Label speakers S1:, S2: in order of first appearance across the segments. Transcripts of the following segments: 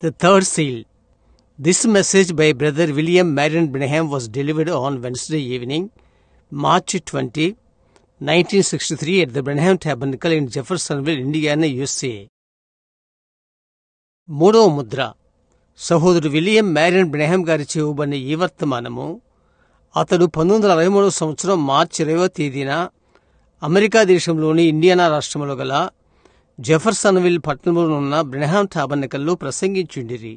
S1: The third seal. This message by Brother William Marion Branham was delivered on Wednesday evening, March 20, 1963 at the Branham Tabernacle in Jeffersonville, Indiana, USA. మూడవ ముద్ర. సహోదరు William Marion బ్రహ్యాం గారిచే ఇవ్వబడిన ఈ వర్తమానము అతడు 1963 సంవత్సరం మార్చి 20వ తేదీన అమెరికా దేశంలోని ఇండియానా రాష్ట్రంలో గల జెఫర్సన్విల్ పట్టణంలో ఉన్న బ్రహ్యాం టాబర్నకల్లో ప్రసంగించుండిరి.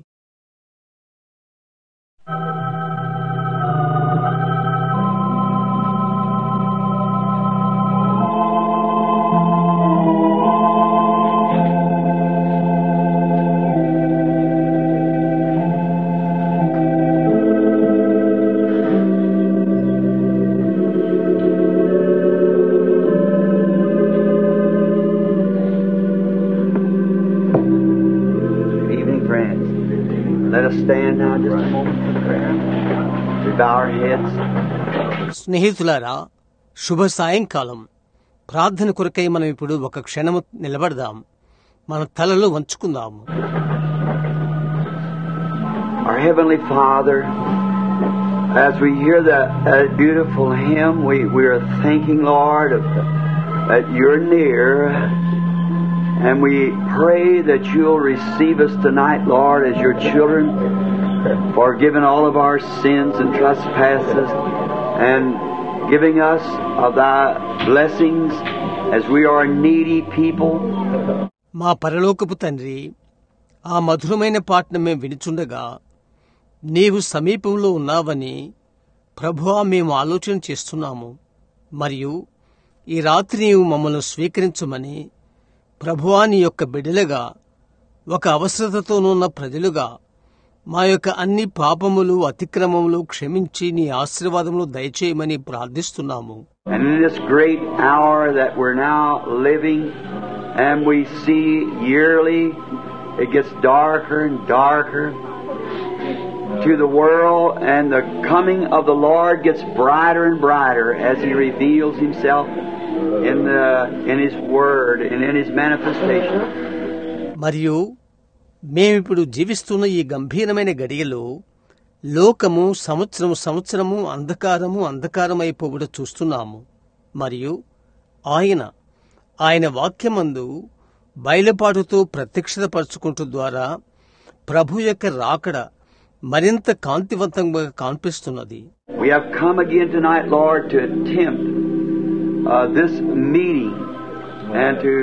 S1: స్నేహితులారా, శుభ సాయంకాలం. ప్రార్థన కొరకై మనం ఇప్పుడు ఒక క్షణము నిలబడదాం. మన తలలు వంచుకుందాము.
S2: Our Heavenly Father, as we hear that beautiful hymn, we are thanking, Lord, that you're near, and we pray that you'll receive us tonight, Lord, as your children, forgiving all of our sins and trespasses, and giving us of thy blessings as we are needy people.
S1: మా పరలోకపు తండ్రి, ఆ మధురమైన పాటను మేము వినుచుండగా నీవు సమీపంలో ఉన్నావని ప్రభువా మేము ఆలోచన చేస్తున్నాము. మరియు ఈ రాత్రి నీవు మమ్మల్ని స్వీకరించమని ప్రభువా, నీ యొక్క బిడ్డలుగా, ఒక అవసరతతోనున్న ప్రజలుగా మా యొక్క అన్ని పాపములు అతిక్రమములు క్షమించి నీ ఆశీర్వాదములు దయచేయమని ప్రార్థిస్తున్నాము.
S2: And in this great hour that we're now living, and we see yearly it gets darker and darker to the world, and the coming of the Lord gets brighter and brighter as He reveals Himself in His Word and in His manifestation.
S1: మరియు మేమిప్పుడు జీవిస్తున్న ఈ గంభీరమైన గడియలో లోకము సంవత్సరము అంధకారమైపోవుట చూస్తున్నాము. మరియు ఆయన వాక్యమందు బయలుపాటుతో ప్రత్యక్షతపరచుకుంటూ ద్వారా ప్రభు యొక్క రాకడ మరింత కాంతివంతంగా కనిపిస్తున్నది.
S2: We have come again tonight, Lord, to attempt this meeting and to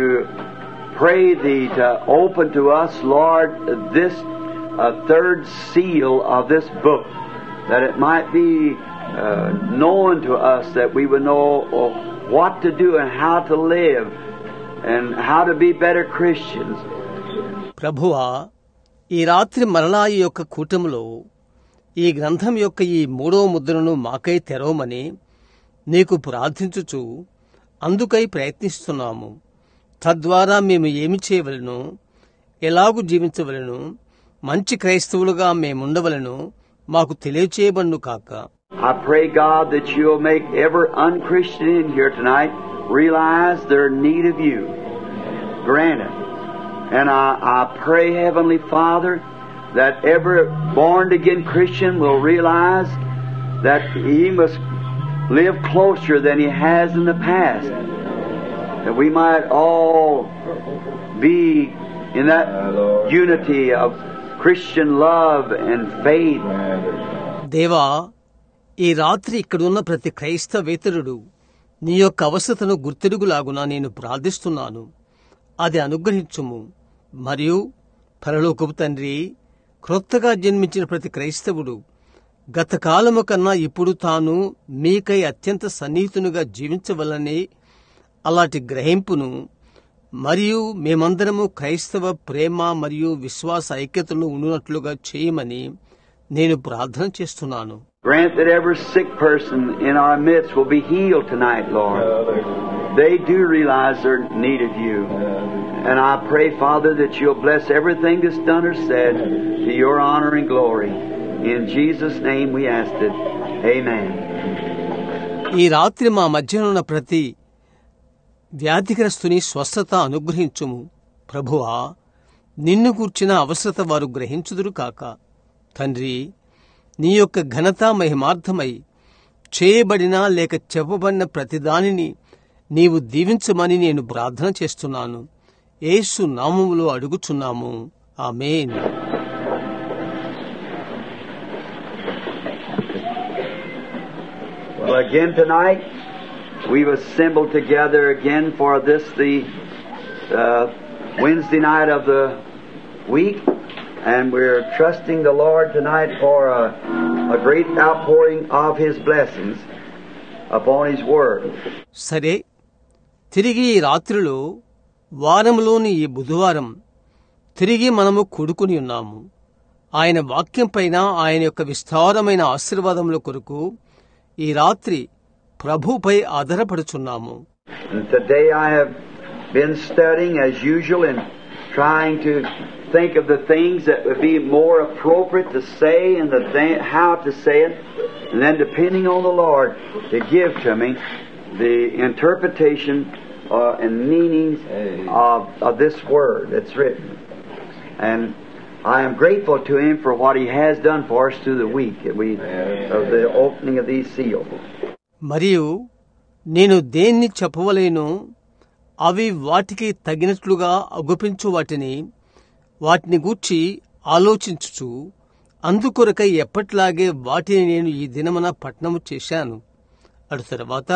S2: pray Thee to open to us, Lord, this third seal of this book, that it might be known to us, that we would know what to do and how to live and how to be better Christians.
S1: ప్రభువా, ఈ రాత్రి మరలా ఈ యొక్క కూటములో ఈ గ్రంథం యొక్క ఈ మూడవ ముద్రను మాకై తెరవమని నీకు ప్రార్థించుచు అందుకై ప్రయత్నిస్తున్నాము. తద్వారా మేము ఏమి చేయవలను, ఎలాగూ జీవించవలను, మంచి క్రైస్తవులుగా మేముండవలను మాకు తెలియచేయబడును కాక.
S2: I pray, God, that you'll make every unchristian in here tonight realize their need of you. Grant it. And I pray, Heavenly Father, that every born-again Christian will realize that he must live closer than he has in the past, that we might all be in that unity of Christian love and faith.
S1: దేవా, ఈ రాత్రి ఇక్కడున్న ప్రతి క్రైస్తవేతరుడు నీ యొక్క అవసరతను గుర్తెరుగులాగున నేను ప్రార్థిస్తున్నాను. అది అనుగ్రహించుము. మరియు పరలోకపు తండ్రి, క్రొత్తగా జన్మించిన ప్రతి క్రైస్తవుడు గత కాలము కన్నా ఇప్పుడు తాను మీకై అత్యంత సన్నిహితునిగా జీవించవలని అలాంటి గ్రహింపును మరియు మేమందరము క్రైస్తవ ప్రేమ మరియు విశ్వాస ఐక్యతలో ఉన్నట్లుగా చేయమని నేను ప్రార్థన చేస్తున్నాను.
S2: Grant that every sick person in our midst will be healed tonight, Lord. They do realize their need of you. And I pray, Father, that you'll bless everything that's done or said to your honor and glory. In Jesus' name we ask it. Amen.
S1: ఈ రాత్రి మా మధ్యనున్న ప్రతి వ్యాధిగ్రస్తుని స్వస్థత అనుగ్రహించుము ప్రభువా. నిన్ను కూర్చిన అవసరత వారు గ్రహించుదురు కాక. తండ్రి, నీ యొక్క ఘనత మహిమార్థమై చేయబడిన లేక చెప్పబడిన ప్రతిదానిని నీవు దీవించమని నేను ప్రార్థన చేస్తున్నాను. యేసు నామములో అడుగుచున్నాము. ఆమేన్.
S2: Well, again tonight, we've assembled together again for this, the Wednesday night of the week, and we're trusting the Lord tonight for a great outpouring of His blessings upon His Word.
S1: సరే, తిరిగి ఈ రాత్రిలో వారంలోని ఈ బుధవారం తిరిగి మనము కూడుకుని ఉన్నాము. ఆయన వాక్యం పైన ఆయన యొక్క విస్తారమైన ఆశీర్వాదముల కొరకు ఈ రాత్రి ప్రభుపై ఆధారపడుచున్నాము.
S2: Today I have been studying as usual and trying to think of the things that would be more appropriate to say and how to say it, and then depending on the Lord to give to me the interpretation and meanings of this word that's written. And I am grateful to Him for what He has done for us through the week of the opening of these seals.
S1: మరియు నేను దేన్ని చెప్పవలేను, అవి వాటికి తగినట్లుగా అగుపించు వాటిని గూర్చి ఆలోచించుచు అందుకొరకై ఎప్పట్లాగే వాటిని నేను ఈ దినమున పఠనము చేశాను. అటు తర్వాత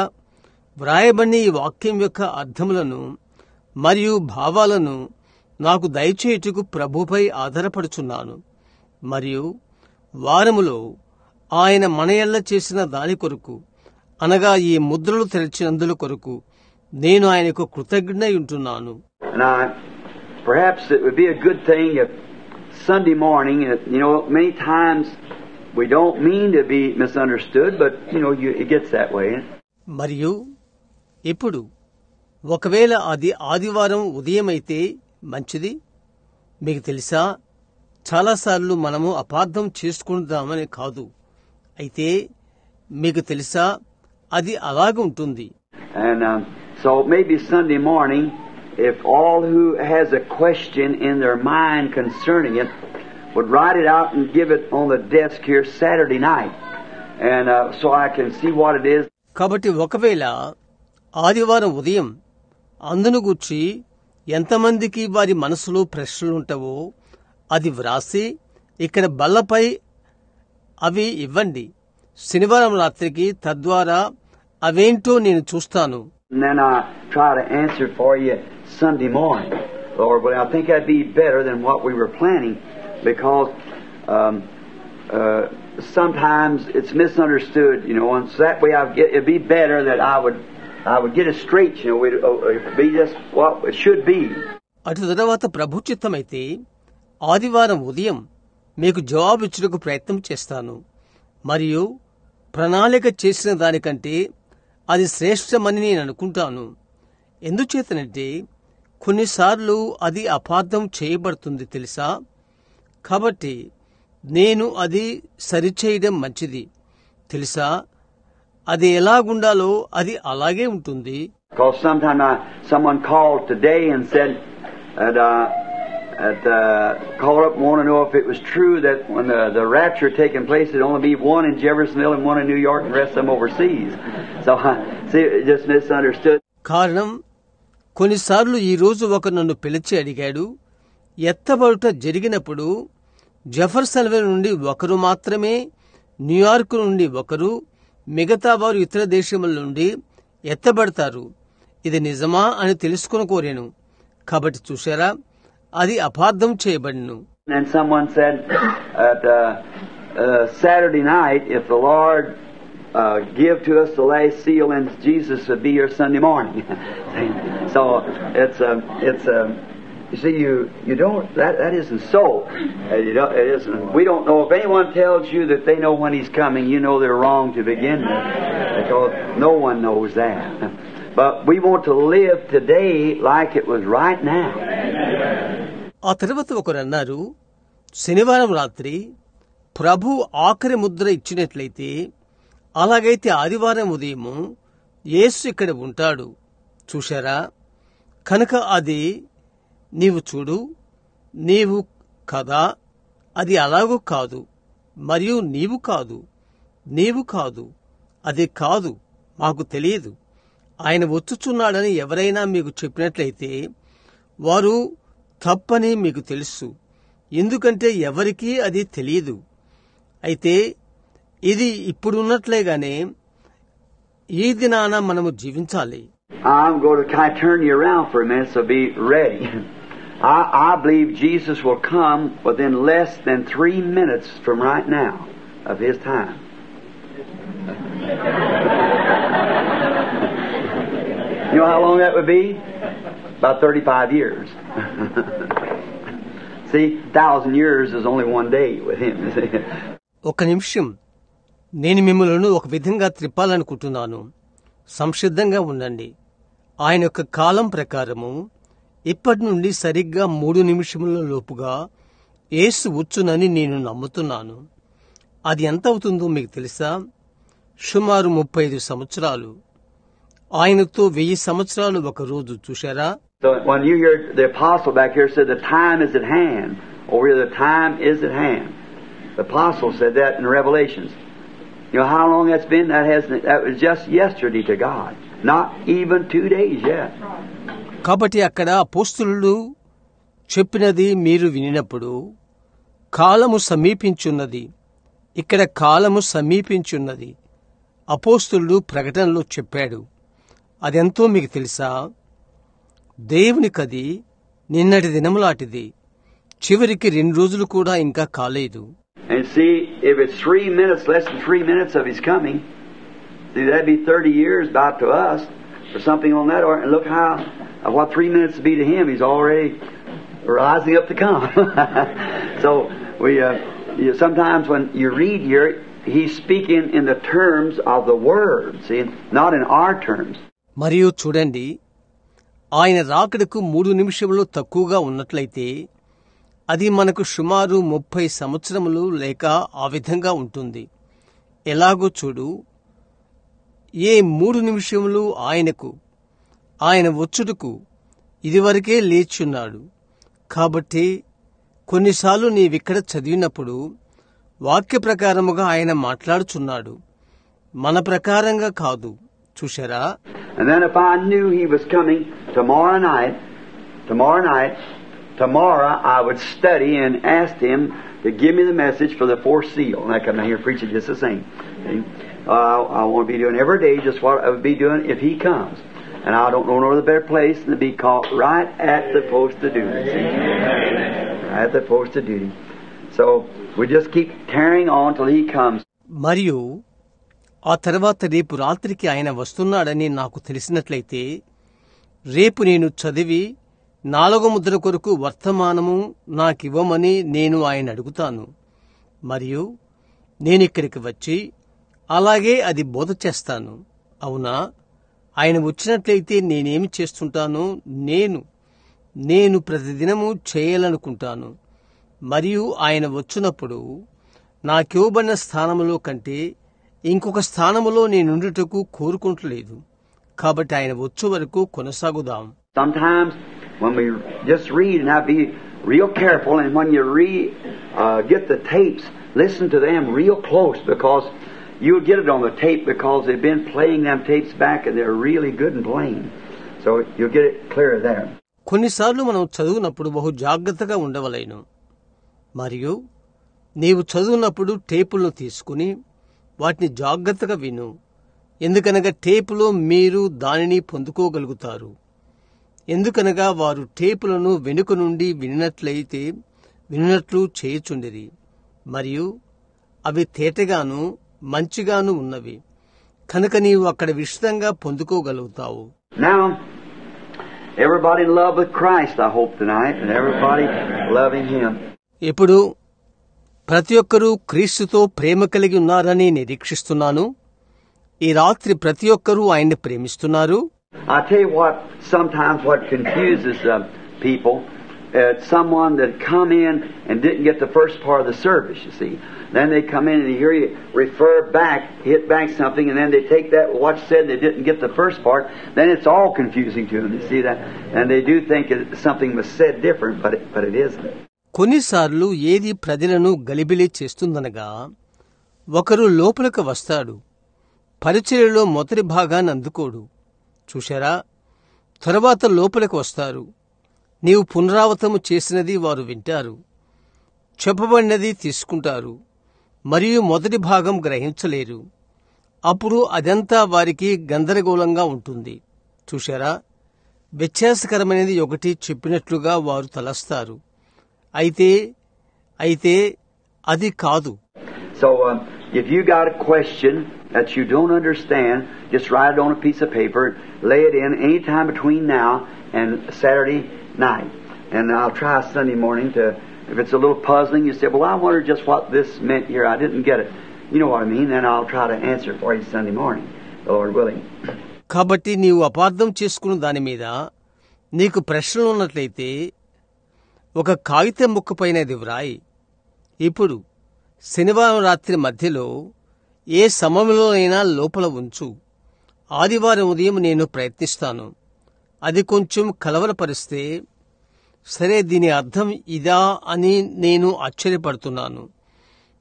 S1: వ్రాయబడిన ఈ వాక్యం యొక్క అర్థములను మరియు భావాలను నాకు దయచేయుటకు ప్రభుపై ఆధారపడుచున్నాను. మరియు వారములో ఆయన మన యెల్ల చేసిన దాని కొరకు, అనగా ఈ ముద్రలు తెరచినందుల కొరకు నేను ఆయనకు కృతజ్ఞుడై ఉంటున్నాను.
S2: Perhaps it would be a good thing if Sunday morning, many times we don't mean to be misunderstood, but it gets that way.
S1: మరియు ఇప్పుడు ఒకవేళ అది ఆదివారం ఉదయమైతే మంచిది. మీకు తెలుసా, చాలాసార్లు మనము అపార్థం చేసుకుందామని కాదు, అయితే మీకు తెలుసా అది అలాగే ఉంటుంది.
S2: And so maybe Sunday morning, if all who has a question in their mind concerning it would write it out and give it on the desk here Saturday night, and so I can see what it is.
S1: కాబట్టి ఒకవేళ ఆదివారం ఉదయం అందును గూర్చి ఎంతమందికి వారి మనసులో ప్రశ్నలుంటావో అది వ్రాసి ఇక్కడ బల్లపై అవి ఇవ్వండి. శనివారం రాత్రికి తద్వారా అవేంటో నేను చూస్తాను.
S2: And then I try to answer for you Sunday morning, Lord. But I think that'd be better than what we were planning, because sometimes it's misunderstood, and so that way it'd be better that I would get it straight, it'd be just what it should be.
S1: అటు తర్వాత ప్రభు చిత్తమైతే ఆదివారం ఉదయం మీకు జవాబిచ్చుటకు ప్రయత్నం చేస్తాను. మరియు ప్రణాళిక చేసిన దానికంటే అది శ్రేష్టమని నేను అనుకుంటాను. ఎందుచేతనంటే కొన్నిసార్లు అది అపార్థం చేయబడుతుంది తెలుసా. కాబట్టి నేను అది సరిచేయడం మంచిది తెలుసా. అది ఎలాగుండాలో అది అలాగే ఉంటుంది.
S2: Because someone called today and said called up and wanted to know if it was true that when the rapture taking place, it'd only be one in Jeffersonville and one in New York and the rest of them overseas. So see, just misunderstood.
S1: కారణం, కొన్నిసార్లు ఈ రోజు ఒకరు నన్ను పిలిచి అడిగాడు, ఎత్తబడుట జరిగినప్పుడు Jeffersonville నుండి ఒకరు మాత్రమే, న్యూయార్క్ నుండి ఒకరు, మిగతా వారు ఇతర దేశముల నుండి ఎత్తబడతారు. ఇది నిజమా అని తెలుసుకుని కోరాను. కాబట్టి చూశారా, అది అపార్థం చేయబడిను.
S2: And someone said at Saturday night, if the Lord give to us the last seal, and Jesus would be here Sunday morning. So it's you see, you don't that isn't so. It isn't. We don't know if anyone tells you that they know when He's coming. They're wrong to begin with, because no one knows that. But we want to live today like it was right now.
S1: ఆ తర్వాత ఒకరు అన్నారు, శనివారం రాత్రి ప్రభు ఆఖరి ముద్ర ఇచ్చినట్లయితే అలాగైతే ఆదివారం ఉదయము యేసు ఇక్కడ ఉంటాడు. చూశారా, కనుక అది నీవు చూడు, నీవు కదా, అది అలాగూ కాదు, మరియు నీవు కాదు, అది కాదు, మాకు తెలియదు. ఆయన వచ్చుచున్నాడని ఎవరైనా మీకు చెప్పినట్లయితే వారు తప్పని మీకు తెలుసు, ఎందుకంటే ఎవరికీ అది తెలియదు. అయితే ఇది ఇప్పుడున్నట్లేగానే ఈ దినాన మనము జీవించాలి.
S2: I'm going to kind of turn you around for a minute, so be ready. I believe Jesus will come within less than 3 minutes from right now of His time. You know how long that would be? About 35 years. See, 1,000 years is only one day with Him.
S1: ఒక నిమిషం, నేను మిమ్మల్ని ఒక విధంగా త్రిప్పాలనుకుంటున్నాను. సంసిద్ధంగా ఉండండి. ఆయన యొక్క కాలం ప్రకారము ఇప్పటి నుండి సరిగ్గా 3 నిమిషముల లోపుగా యేసు వచ్చునని నేను నమ్ముతున్నాను. అది ఎంత అవుతుందో మీకు తెలుసా? సుమారు 35 సంవత్సరాలు. ఆయనతో 1000 సంవత్సరాలు ఒక రోజు. చూశారా?
S2: So when you hear the apostle back here said the time is at hand, over here the time is at hand. The apostle said that in Revelations. You know how long that's been? That was just yesterday to God. Not even 2 days yet.
S1: కాబట్టి అక్కడ అపోస్తలులు చెప్పినది మీరు వినినప్పుడు కాలము సమీపించున్నది, ఇక్కడ కాలము సమీపించున్నది. అపోస్తలుడు ప్రకటనలో చెప్పాడు. అదెంతో మీకు తెలుసా? దేవునికది నిన్నటి దినములాంటిది. చివరికి 2 రోజులు కూడా ఇంకా కాలేదు.
S2: And see, if it's 3 minutes, less than 3 minutes of His coming, see, that'd be 30 years about to us, or something on that order. And look how, what 3 minutes would be to Him. He's already rising up to come. So, sometimes when you read here, He's speaking in the terms of the Word, see, not in our terms.
S1: మరియు చూడండి, ఆయన రాకడకు 3 నిమిషములు తక్కువగా ఉన్నట్లయితే అది మనకు సుమారు 30 సంవత్సరములు లేక ఆ విధంగా ఉంటుంది. ఎలాగో చూడు, ఏ 3 నిమిషములు ఆయన వచ్చుటకు ఇదివరకే లేచున్నాడు. కాబట్టి కొన్నిసార్లు నీవిక్కడ చదివినప్పుడు వాక్య ప్రకారముగా ఆయన మాట్లాడుచున్నాడు, మన ప్రకారంగా కాదు. చూశారా?
S2: And then if I knew He was coming tomorrow night, tomorrow I would study and ask Him to give me the message for the 4th seal. And I come down here preaching just the same. I want to be doing every day just what I would be doing if He comes. And I don't know no other better place than to be caught right at the post of duty. At the post of duty. So we just keep carrying on till He comes.
S1: మరియు ఆ తర్వాత రేపు రాత్రికి ఆయన వస్తున్నాడని నాకు తెలిసినట్లయితే రేపు నేను చదివి 4వ ముద్ర కొరకు వర్తమానము నాకివ్వమని నేను ఆయన అడుగుతాను. మరియు నేనిక్కడికి వచ్చి అలాగే అది బోధ చేస్తాను. అవునా? ఆయన వచ్చినట్లయితే నేనేమి చేస్తుంటానో నేను ప్రతిదినము చేయాలనుకుంటాను. మరియు ఆయన వచ్చినప్పుడు నాకివ్వబడిన స్థానములో కంటే ఇంకొక స్థానములో నేనుండుటకు కోరుకుంటలేదు. కాబట్టి ఆయన వచ్చే వరకు కొనసాగుదాం.
S2: Sometimes when we just read, and I be real careful, and when you get the tapes, listen to them real close, because you'll get it on the tape because they've been playing them tapes back and they're really good and plain. So you'll get it clear there.
S1: కొన్నిసార్లు మనం చదువునప్పుడు బహు జాగ్రత్తగా ఉండవలెను. మరియు నీవు చదువునప్పుడు టేపులను తీసుకుని వాటిని జాగ్రత్తగా విను. ఎందుకనగా టేపులో మీరు దానిని పొందుకోగలుగుతారు. ఎందుకనగా వారు టేపులను వెనుక నుండి వినినట్లు చేయుచుండిరి. మరియు అవి తేటగాను మంచిగాను ఉన్నవి కనుక నీవు అక్కడ విశదంగా పొందుకోగలుగుతావు.
S2: Now, everybody in love with Christ, I hope tonight, and everybody loving Him.
S1: ఇప్పుడు ప్రతి ఒక్కరూ క్రీస్తుతో ప్రేమ కలిగి ఉన్నారని నిరీక్షిస్తున్నాను. ఈ రాత్రి ప్రతి ఒక్కరూ ఆయన్ని ప్రేమిస్తున్నారు.
S2: I tell you what, sometimes what confuses people someone that come in and didn't get the first part of the service, you see. Then they come in and you hear you refer back, hit back something, and then they take that what's said, they didn't get the first part, then it's all confusing to them, you see that? And they do think something was said different, but it isn't.
S1: కొన్నిసార్లు ఏది ప్రజలను గలిబిలి చేస్తుందనగా, ఒకరు లోపలకు వస్తాడు, పరిచర్యలో మొదటి భాగాన్ని అందుకోడు, చూశారా? తరువాత లోపలికి వస్తారు, నీవు పునరావృతము చేసినది వారు వింటారు, చెప్పబడినది తీసుకుంటారు, మరియు మొదటి భాగం గ్రహించలేరు. అప్పుడు అదంతా వారికి గందరగోళంగా ఉంటుంది, చూశారా? వ్యత్యాసకరమైనది ఒకటి చెప్పినట్లుగా వారు తలస్తారు. అయితే అది కాదు.
S2: So, if you got a question that you don't understand, just write it on a piece of paper, lay it in any time between now and Saturday night. And I'll try Sunday morning to, if it's a little puzzling, you say, well, I wonder just what this meant here. I didn't get it. You know what I mean? Then I'll try to answer it for you Sunday morning, the Lord willing.
S1: కాబట్టి నీవు అపార్థం చేసుకున్న దాని మీద నీకు ప్రశ్నలు ఉన్నట్లయితే ఒక కాగితం ముక్కపైనది వ్రాయి. ఇప్పుడు శనివారం రాత్రి మధ్యలో ఏ సమయంలోనైనా లోపల ఉంచు. ఆదివారం ఉదయం నేను ప్రయత్నిస్తాను. అది కొంచెం కలవరపరిస్తే, సరే దీని అర్థం ఇదా అని నేను ఆశ్చర్యపడుతున్నాను,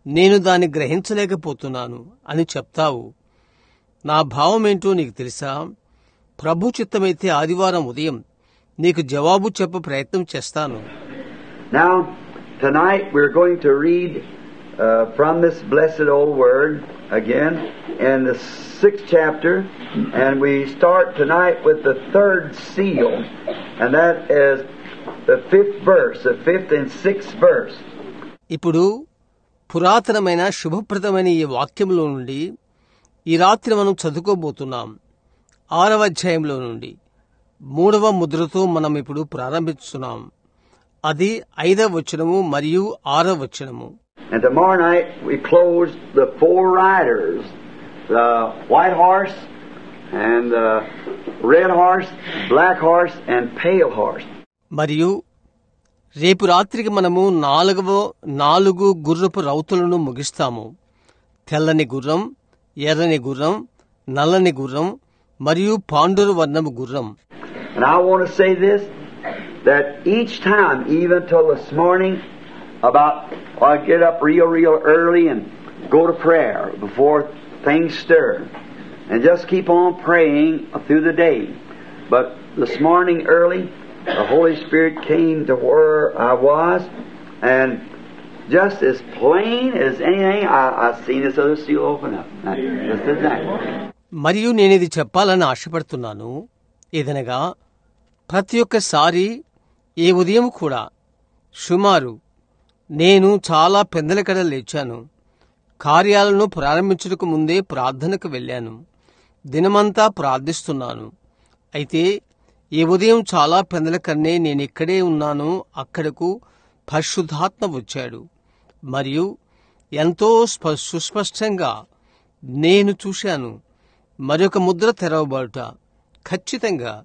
S1: నేను దాన్ని గ్రహించలేకపోతున్నాను అని చెప్తావు. నా భావమేంటో నీకు తెలుసా? ప్రభు చిత్తమైతే ఆదివారం ఉదయం నీకు జవాబు చెప్ప ప్రయత్నం చేస్తాను.
S2: Now, tonight we're going to read from this blessed old word again in the 6th chapter, and we start tonight with the 3rd seal, and that is the 5th verse, the 5th and 6th verse.
S1: ఇప్పుడు పురాతనమైన శుభప్రదమైన ఈ వాక్యంలో నుండి ఈ రాత్రి మనం చదువుకోబోతున్నాం. 6వ అధ్యాయంలో నుండి 3వ ముద్రతో మనం ఇప్పుడు ప్రారంభిస్తున్నాం. అది 5వ వచనము మరియు 6వ వచనము.
S2: And tomorrow night we close the 4 riders, the white horse and the red horse, black horse and pale horse.
S1: మరియు రేపు రాత్రికి మనము 4 గుర్రపు రౌతులను ముగిస్తాము. తెల్లని గుర్రం, ఎర్రని గుర్రం, నల్లని గుర్రం మరియు పాండుర వర్ణము గుర్రం.
S2: And I want to say this, that each time, even till this morning, I get up real early and go to prayer before things stir, and just keep on praying through the day. But this morning early, the Holy Spirit came to where I was, and just as plain as anything, I seen this other seal open up. Just exactly.
S1: మరియు నేనిది చెప్పాలని ఆశపడుతున్నాను. ఏదనగా ప్రతి ఒక్కసారి ఈ ఉదయం కూడా సుమారు నేను చాలా పెందలకడ లేచాను. కార్యాలను ప్రారంభించడానికి ముందే ప్రార్థనకు వెళ్ళాను. దినమంతా ప్రార్థిస్తున్నాను. అయితే ఈ ఉదయం చాలా పెందలకన్నే నేనిక్కడే ఉన్నాను. అక్కడకు పరిశుద్ధాత్మ వచ్చాడు మరియు ఎంతో సుస్పష్టంగా నేను చూశాను మరొక ముద్ర తెరవబడుట. ఖచ్చితంగా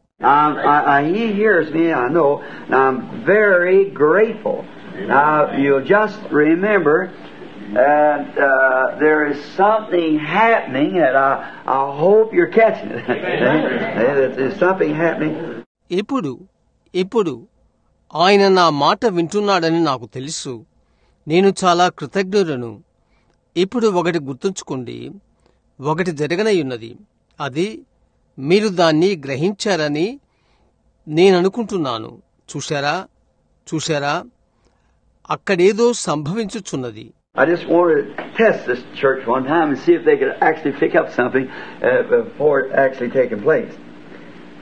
S2: He hears me, I know, and I'm very grateful. Now, you'll just remember that there is something happening that I hope you're catching it. There's something happening.
S1: ఇప్పుడు ఆయన నా మాట వింటున్నాడని నాకు తెలుసు. నేను చాలా కృతజ్ఞుడను. ఇప్పుడు ఒకటి గుర్తుంచుకోండి, ఒకటి జరగనయ్యున్నది. అది మీరు దాన్ని గ్రహించారని నేననుకుంటున్నాను. చూశారా అక్కడేదో సంభవించుచున్నది.
S2: I just wanted to test this church one time and see if they could actually pick up something before it actually taking place.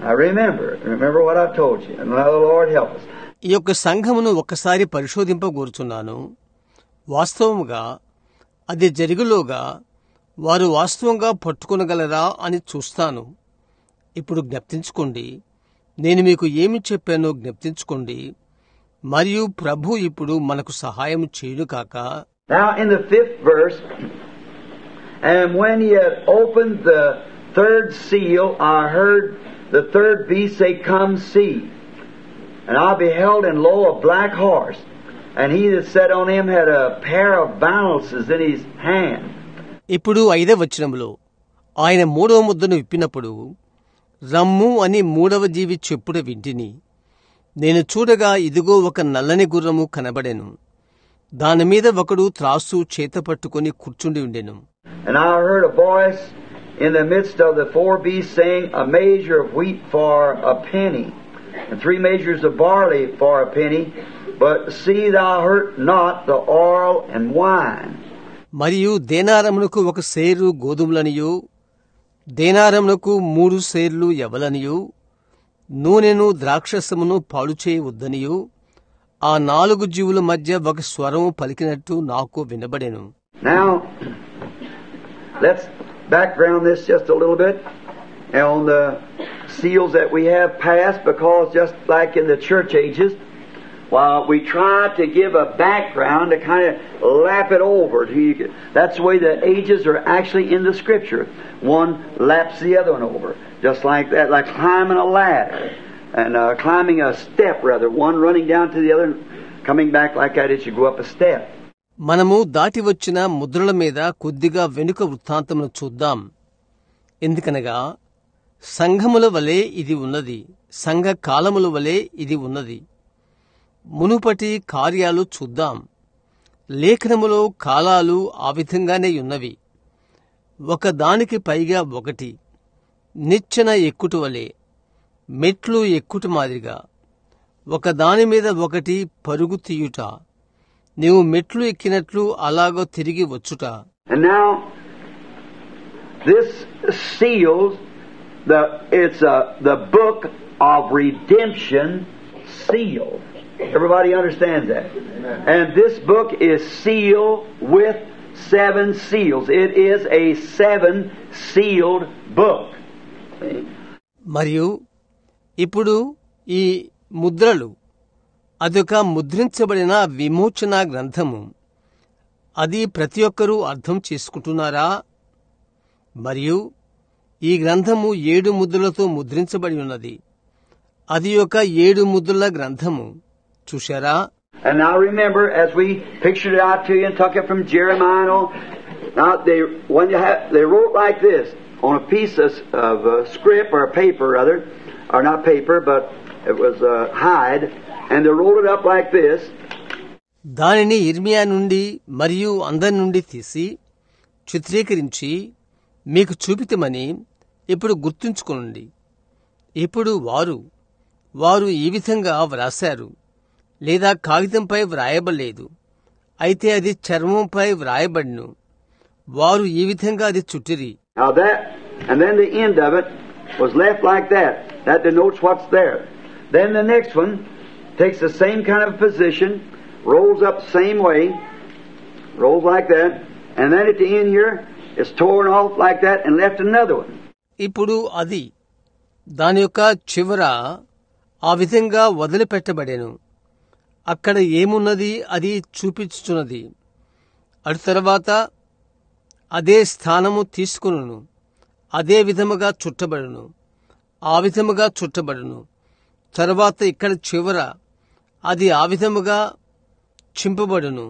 S2: Now remember what I told you, and let the Lord help us.
S1: ఈ యొక్క సంఘమును ఒక్కసారి పరిశోధింపగోరుచున్నాను. వాస్తవముగా అది జరుగులోగా వారు వాస్తవంగా పట్టుకొనగలరా అని చూస్తాను. ఇప్పుడు జ్ఞప్తించుకోండి, నేను మీకు ఏమి చెప్పానో జ్ఞప్తించుకోండి. మరియు ప్రభు ఇప్పుడు మనకు సహాయం చేయును కాక.
S2: Now in the 5th verse, and when he had opened the 3rd seal, I heard the 3rd beast say, "Come see." And I beheld, and lo, a black horse, and he that sat on him had a pair of balances in his hand.
S1: ఇప్పుడు 5వ వచనములో ఆయన 3వ ముద్దను విప్పినప్పుడు రమ్ము అని 3వ జీవి చెప్పుట వింటిని. నేను చూడగా ఇదిగో ఒక నల్లని గుర్రము కనబడెను. దానిమీద ఒకడు త్రాసు చేత పట్టుకుని కూర్చుండి ఉండెను.
S2: And I heard a voice in the midst of the 4 beasts saying, a measure of wheat for a penny, and 3 measures of barley for a penny, but see thou hurt not the oil and wine.
S1: మరియు దేనారమునకు 1 సేరు గోధుమలనియు, దేనారమునకు 3 సేర్లు యవలనియు, నూనెను ద్రాక్షసమును పాడు చేయవద్దనియు ఆ 4 జీవుల మధ్య ఒక స్వరము పలికినట్టు నాకు వినబడెను.
S2: Now, let's background this just a little bit on the seals that we have passed, because just like in the church ages, while we try to give a background to kind of lap it over. That's the way the ages are actually in the Scripture. One laps the other one over, just like that, like climbing a ladder and climbing a step, rather. One running down to the other, coming back like that as you go up a step.
S1: మనము దాటి వచ్చిన ముద్రల మీద కొద్దిగా వెనుక వృత్తాంతమును చూద్దాం. ఎందుకనగా సంఘముల వలె ఇది ఉన్నది, సంఘ కాలముల వలె ఇది ఉన్నది. మునుపటి కార్యాలు చూద్దాం. లేఖనములో కాలాలు ఆ విధంగానే ఉన్నవి, ఒకదానికి పైగా ఒకటి, నిచ్చెన ఎక్కుట వలె, మెట్లు ఎక్కుట మాదిరిగా, ఒకదాని మీద ఒకటి పరుగు తీయుట, నీవు మెట్లు ఎక్కినట్లు అలాగో తిరిగి వచ్చుట.
S2: And now, this seals, it's the book of redemption sealed. Everybody understands that? Amen. And this book is sealed with 7 seals. It is a 7-sealed book.
S1: మరియు ఇప్పుడు ఈ ముద్రలు అదొక ముద్రించబడిన విమోచన గ్రంథము. అది ప్రతి ఒక్కరూ అర్థం చేసుకుంటున్నారా? మరియు ఈ గ్రంథము 7 ముద్రలతో ముద్రించబడి ఉన్నది. అది ఒక 7 ముద్రల గ్రంథము. చూశారా?
S2: And now remember, as we pictured it out to you and took it from Jeremiah, now they wrote like this on a piece of script or paper, rather, or not paper, but it was hide, and they rolled it up like this.
S1: దానిని ఇర్మియా నుండి మరియు అందరి నుండి తీసి చిత్రీకరించి మీకు చూపితమని ఇప్పుడు గుర్తుంచుకోండి. ఇప్పుడు వారు ఈ విధంగా వ్రాశారు, లేదా కాగితంపై వ్రాయబడలేదు, అయితే అది చర్మంపై వ్రాయబడిను. వారు ఈ విధంగా అది చుట్టిరి.
S2: Now that, and then the end of it was left like that. That denotes what's there. Then the next one takes the same kind of position, rolls up the same way, rolls like that, and then at the end here, it's torn off like that and left another one.
S1: ఇప్పుడు అది దాని యొక్క చివర ఆ విధంగా వదిలిపెట్టబడెను. అక్కడ ఏమున్నది అది చూపించుచున్నది. అటు తర్వాత అదే స్థానము తీసుకును, అదే విధముగా చుట్టబడును, ఆ విధముగా చుట్టబడును. తర్వాత ఇక్కడ చివర అది ఆ విధముగా చింపబడును,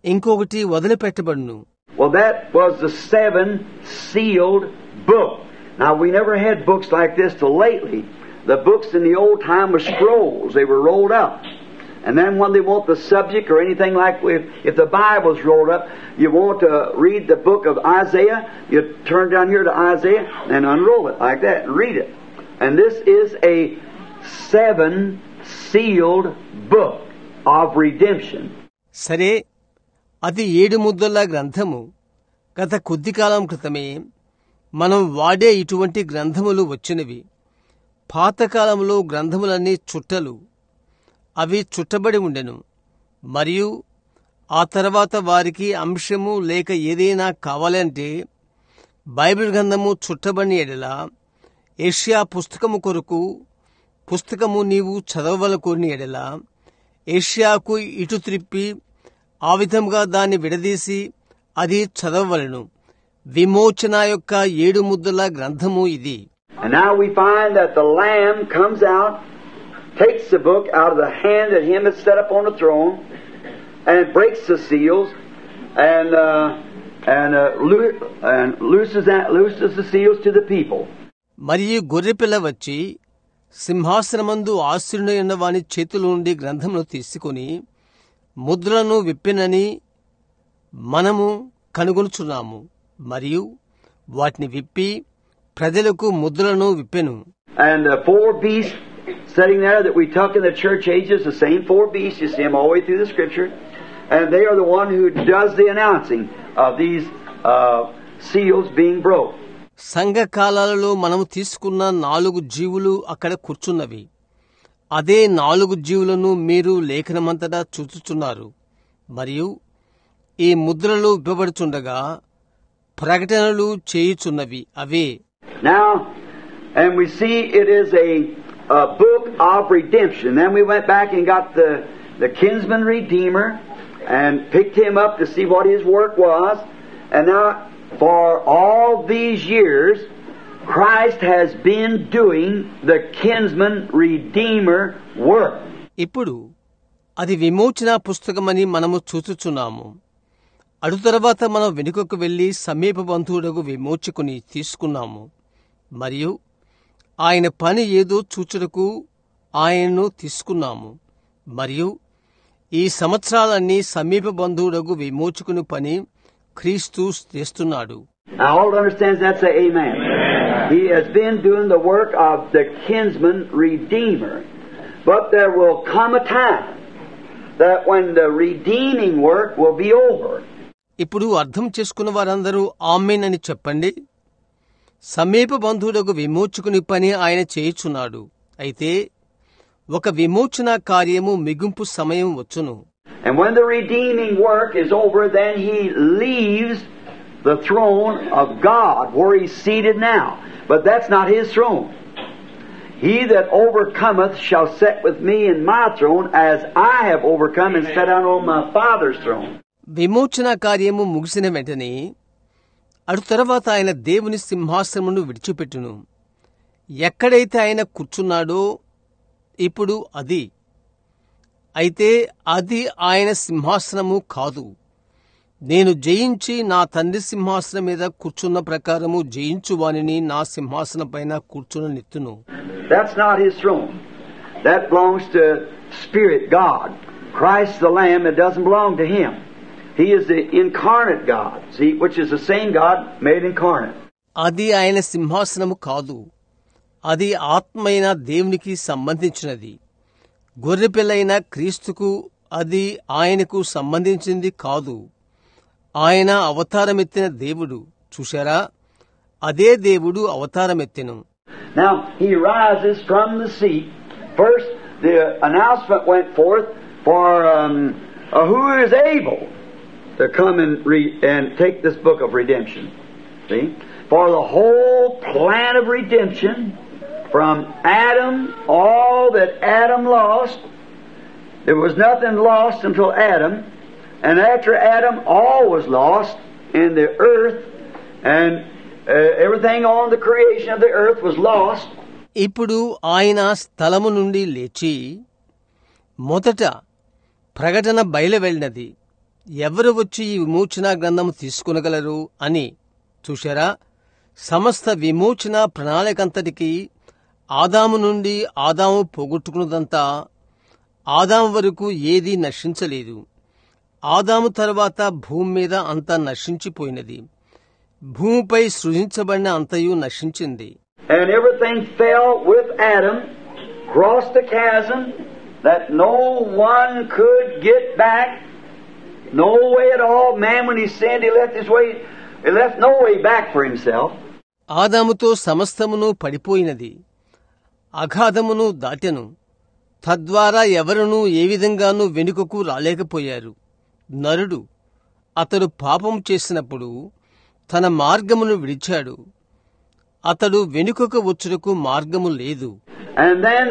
S1: ఇంకొకటి వదిలిపెట్టబడును.
S2: Well, that was the 7-sealed book. Now, we never had books like this till lately. The books in the old time were scrolls. They were rolled up. And then when they want the subject or anything like, if the Bible's rolled up, you want to read the book of Isaiah, you turn down here to Isaiah and unroll it like that and read it. And this is a 7-sealed book of redemption.
S1: సరే, అది 7 ముద్రల గ్రంథము. గత కొద్ది కాలం క్రితమే మనం వాడే ఇటువంటి గ్రంథములు వచ్చినవి. పాతకాలంలో గ్రంథములన్నీ చుట్టలు, అవి చుట్టబడి ఉండెను. మరియు ఆ తర్వాత వారికి అంశము లేక ఏదైనా కావాలంటే బైబిల్ గ్రంథము చుట్టబడిన ఎడల యెషయా పుస్తకము కొరకు పుస్తకము నీవు చదవవలకొని ఎడల యెషయాకు ఇటు త్రిప్పి ఆ విధముగా దాన్ని విడదీసి అది చదవవలెను. విమోచన యొక్క 7 ముద్రల గ్రంథము ఇది.
S2: And now we find that the Lamb comes out takes the book out of the hand of him that's set up on the throne, and breaks the seals, and looses the seals to the people.
S1: మరియు గొర్రెపిల్ల వచ్చి సింహాసనమందు ఆసీనుడైన వాని చేతుల నుండి గ్రంథమును తీసుకుని ముద్రలను విప్పినని మనము కనుగొనుచున్నాము, మరియు వాటిని విప్పి ప్రజలకు ముద్రలను విప్పెను.
S2: And the four beasts sitting there that we took in the church ages, the same four beasts, you see them all the way through the Scripture, and they are the one who does the announcing of these seals being broke.
S1: సంఘకాలాలలో మనము తీసుకున్న 4 జీవులు అక్కడ కూర్చున్నవి. అదే 4 జీవులను మీరు లేఖనమంతటా చూచుచున్నారు, మరియు ఈ ముద్రలు విప్పబడుచుండగా ప్రకటనలు చేయుచున్నవి అవే.
S2: Now, and we see it is a book of redemption. Then we went back and got the kinsman redeemer and picked him up to see what his work was. And now, for all these years, Christ has been doing the kinsman redeemer work.
S1: ఇప్పుడు అది విమోచన పుస్తకమని మనము చూచుచున్నాము. అటు తర్వాత మనం వెనుకకు వెళ్లి సమీప బంధువుడకు విమోచకుని తీసుకున్నాము, మరియు ఆయన పని ఏదో చూచుటకు ఆయన్ను తీసుకున్నాము, మరియు ఈ సంవత్సరాలన్నీ సమీప బంధువుడకు విమోచకుని పని క్రీస్తు చేస్తున్నాడు.
S2: Now all understands that, say amen. He has been doing the work of the kinsman redeemer. But there will come a time that when the redeeming work will be over.
S1: ఇప్పుడు అర్థం చేసుకున్న వారందరూ ఆమేన్ అని చెప్పండి. సమీప బంధువులకు విమోచకుని పని ఆయన చేయుచున్నాడు. అయితే ఒక విమోచన కార్యము మిగింపు సమయం వచ్చును.
S2: And when the redeeming work is over, then he leaves the throne of God where he's seated now. But that's not his throne. He that overcometh shall sit with me in my throne, as I have overcome and sat down on my Father's throne.
S1: విమోచన కార్యము ముగిసిన వెంటనే అటు తర్వాత ఆయన దేవుని సింహాసనమును విడిచిపెట్టును. ఎక్కడైతే ఆయన కూర్చున్నాడో ఇప్పుడు అది, అయితే అది ఆయన సింహాసనము కాదు. నేను జయించి నా తండ్రి సింహాసనం మీద కూర్చున్న ప్రకారము జయించువానిని నా సింహాసనం పైన కూర్చుననిత్తును.
S2: That's not his throne. That belongs to Spirit God. Christ the Lamb, it doesn't belong to him. He is the incarnate God, see, which is the same God made incarnate.
S1: అది ఆయన సింహాసనము కాదు, అది ఆత్మైన దేవునికి సంబంధించినది. గొర్రెపిల్లైన క్రీస్తుకు అది ఆయనకు సంబంధించింది కాదు. ఆయన అవతారమెత్తిన దేవుడు. చూశారా, అదే దేవుడు అవతారమెత్తెను.
S2: Now, he rises from the seat. First, the announcement went forth for who is able to come and take this book of redemption. See? For the whole plan of redemption, from Adam, all that Adam lost, there was nothing lost until Adam, and after Adam, all was lost in the earth, and everything on the creation of the earth was lost.
S1: ఇప్పుడు ఆయన స్థలము నుండి లేచి మొదట ప్రకటన బయలువెళ్ళినది, ఎవరు వచ్చి ఈ విమోచన గ్రంథము తీసుకునగలరు అని. చూశారా, సమస్త విమోచన ప్రణాళికంతటికి ఆదాము నుండి ఆదాము పోగొట్టుకున్నదంతా ఆదాము వరకు ఏదీ నశించలేదు. ఆదాము తర్వాత భూమి మీద అంతా నశించిపోయినది. భూమిపై సృజించబడిన అంతయు నశించింది.
S2: And everything fell with Adam, crossed the chasm that no one could get back. No way at all. Man, when he sinned, he left his way. He left no way back for himself.
S1: ఆదాముతో సమస్తమును పడిపోయినది, అగాధమును దాటెను. తద్వారా ఎవరునూ ఏ విధంగానూ వెనుకకు రాలేకపోయారు. నరుడు అతడు పాపం చేసినప్పుడు తన మార్గమును విడిచాడు. అతడు వెనుకకు వచ్చుటకు మార్గము లేదు.
S2: And then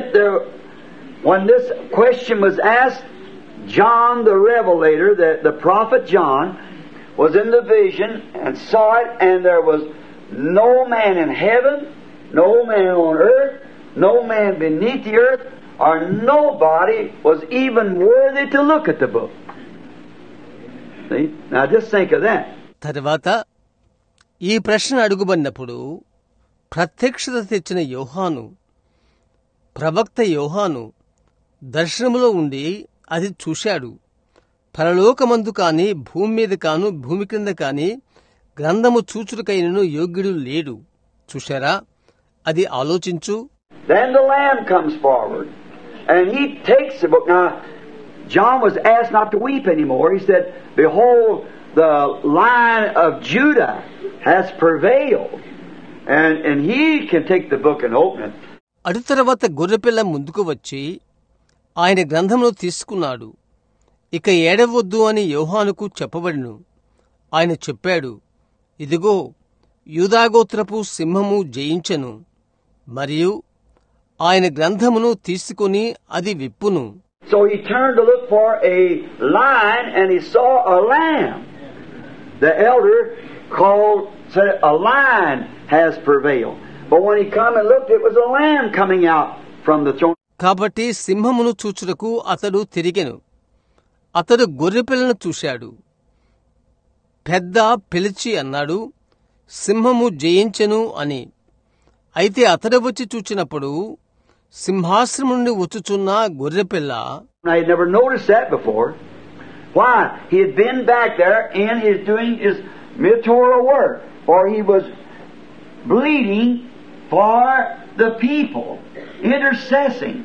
S2: when this question was asked, John the Revelator, the prophet John, was in the vision and saw it, and there was no man in heaven, no man on earth, no man beneath the earth, or nobody was even worthy to look at the book. See? Now just think of that.
S1: తర్వాత ఈ ప్రశ్న అడుగుబడినప్పుడు ప్రత్యక్షత తెచ్చిన యోహాను, ప్రవక్త యోహాను దర్శనములో ఉండి అది చూశాడు. పరలోకమందు కాని, భూమి మీద కాను, భూమి క్రింద కాని గ్రంథము చూచుటకైనను యోగ్యుడు లేడు. చూశారా? అది ఆలోచించు.
S2: Then the Lamb comes forward, and he takes the book. Now, John was asked not to weep anymore. He said, "Behold, the Lion of Judah has prevailed." And he can take the book and open it.
S1: అటు తర్వాత గొర్రెపిల్ల ముందుకు వచ్చి ఆయన గ్రంథమును తీసుకున్నాడు. ఇక ఏడవద్దు అని యోహానుకు చెప్పబడిను. ఆయన చెప్పాడు, ఇదిగో యూదాగోత్రపు సింహము జయించెను, మరియు ఆయన గ్రంథమును తీసుకుని అది విప్పును.
S2: So he turned to look for a lion, and he saw a lamb. The elder said, "A lion has prevailed." But when he come and looked, it was a lamb coming out from the throne.
S1: కాబట్టి సింహమును చూచుటకు అతడు తిరిగెను. అతడు గొర్రెపిల్లను చూశాడు. పెద్ద పిలిచి అన్నాడు, సింహము జయించెను అని. అయితే అతడు వచ్చి చూచినప్పుడు సింహాసనం నుండి వచ్చుచున్న గొర్రెపిల్ల.
S2: I had never noticed that before. Why? He had been back there and he was doing his militant work, for he was bleeding for the people, intercessing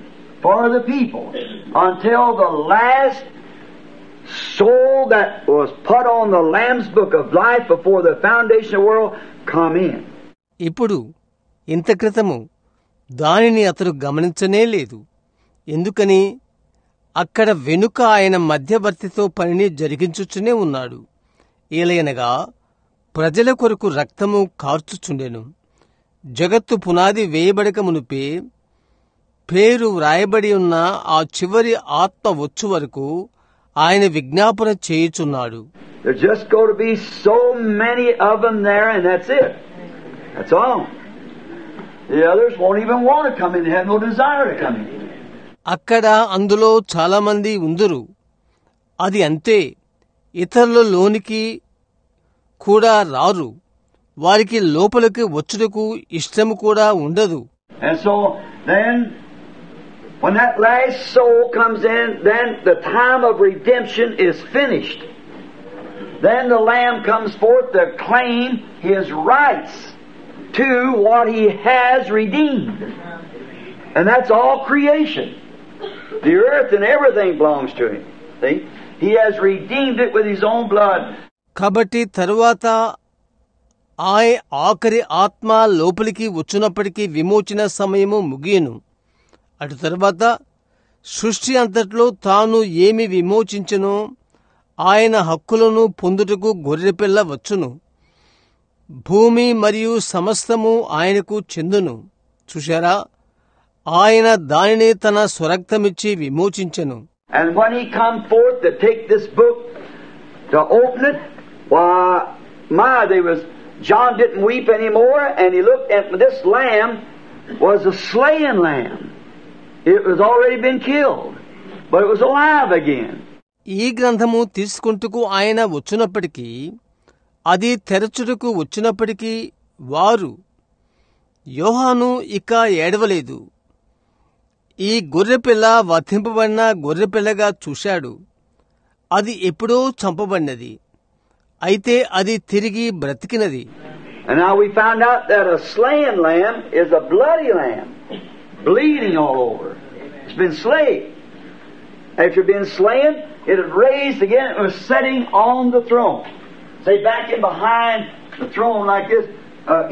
S2: for the people, until the last soul that was put on the Lamb's book of life before the foundation of the world come in.
S1: ఇప్పుడు ఇంత క్రితము దానిని అతడు గమనించనే లేదు. ఎందుకని? అక్కడ వెనుక ఆయన మధ్యవర్తితో పనిని జరిగించుచునే ఉన్నాడు. ఏలయనగా ప్రజల కొరకు రక్తము కార్చుచుండెను. జగత్తు పునాది వేయబడక మునుపే పేరు వ్రాయబడి ఉన్న ఆ చివరి ఆత్మ వచ్చు వరకు ఆయన విజ్ఞాపన చేయుచున్నాడు.
S2: There's just going to be so many of them there, and that's it. That's all. The others won't even want to come in. They have no desire to come in.
S1: అక్కడ అందులో చాలా మంది ఉందురు. అది అంతే. ఇతరుల లోనికి కూడా రారు. వారికి లోపలికి వచ్చుటకు ఇష్టము కూడా ఉండదు.
S2: And so then, when that last soul comes in, then the time of redemption is finished. Then the Lamb comes forth to claim his rights to what he has redeemed. And that's all creation. The earth and everything belongs to him. See? He has redeemed it with his own blood.
S1: కాబట్టి తరువాత ఆఖరి ఆత్మ లోపలికి వచ్చునప్పటికీ విమోచన సమయము ముగియను. అటు తర్వాత సృష్టి అంతట్లో తాను ఏమి విమోచించెనో ఆయన హక్కులను పొందుటకు గొర్రెపిల్ల వచ్చును. భూమి మరియు సమస్తము ఆయనకు చెందును. చూశారా? ఆయన దానిని తన స్వరక్తమిచ్చి విమోచించెను.
S2: And when he come forth to take this book, to open it, John didn't weep anymore, and he looked at this lamb was a slain lamb. It was already been killed, but it was alive again.
S1: ఈ గ్రంథము తీసుకుంటకు ఆయన వచ్చినప్పటికీ, అది తెరచుటకు వచ్చినప్పటికీ వారు యోహాను ఇక ఏడవలేదు. ఈ గొర్రెపిల్ల వధింపబడిన గొర్రెపిల్లగా చూశాడు. అది ఎప్పుడో చంపబడినది. అయితే అది తిరిగి బ్రతికినది.
S2: And now we found out that a slain lamb is a bloody lamb, bleeding all over. It's been slain. After being slain, it had raised again. It was sitting on the throne. Say, back in behind the throne like this,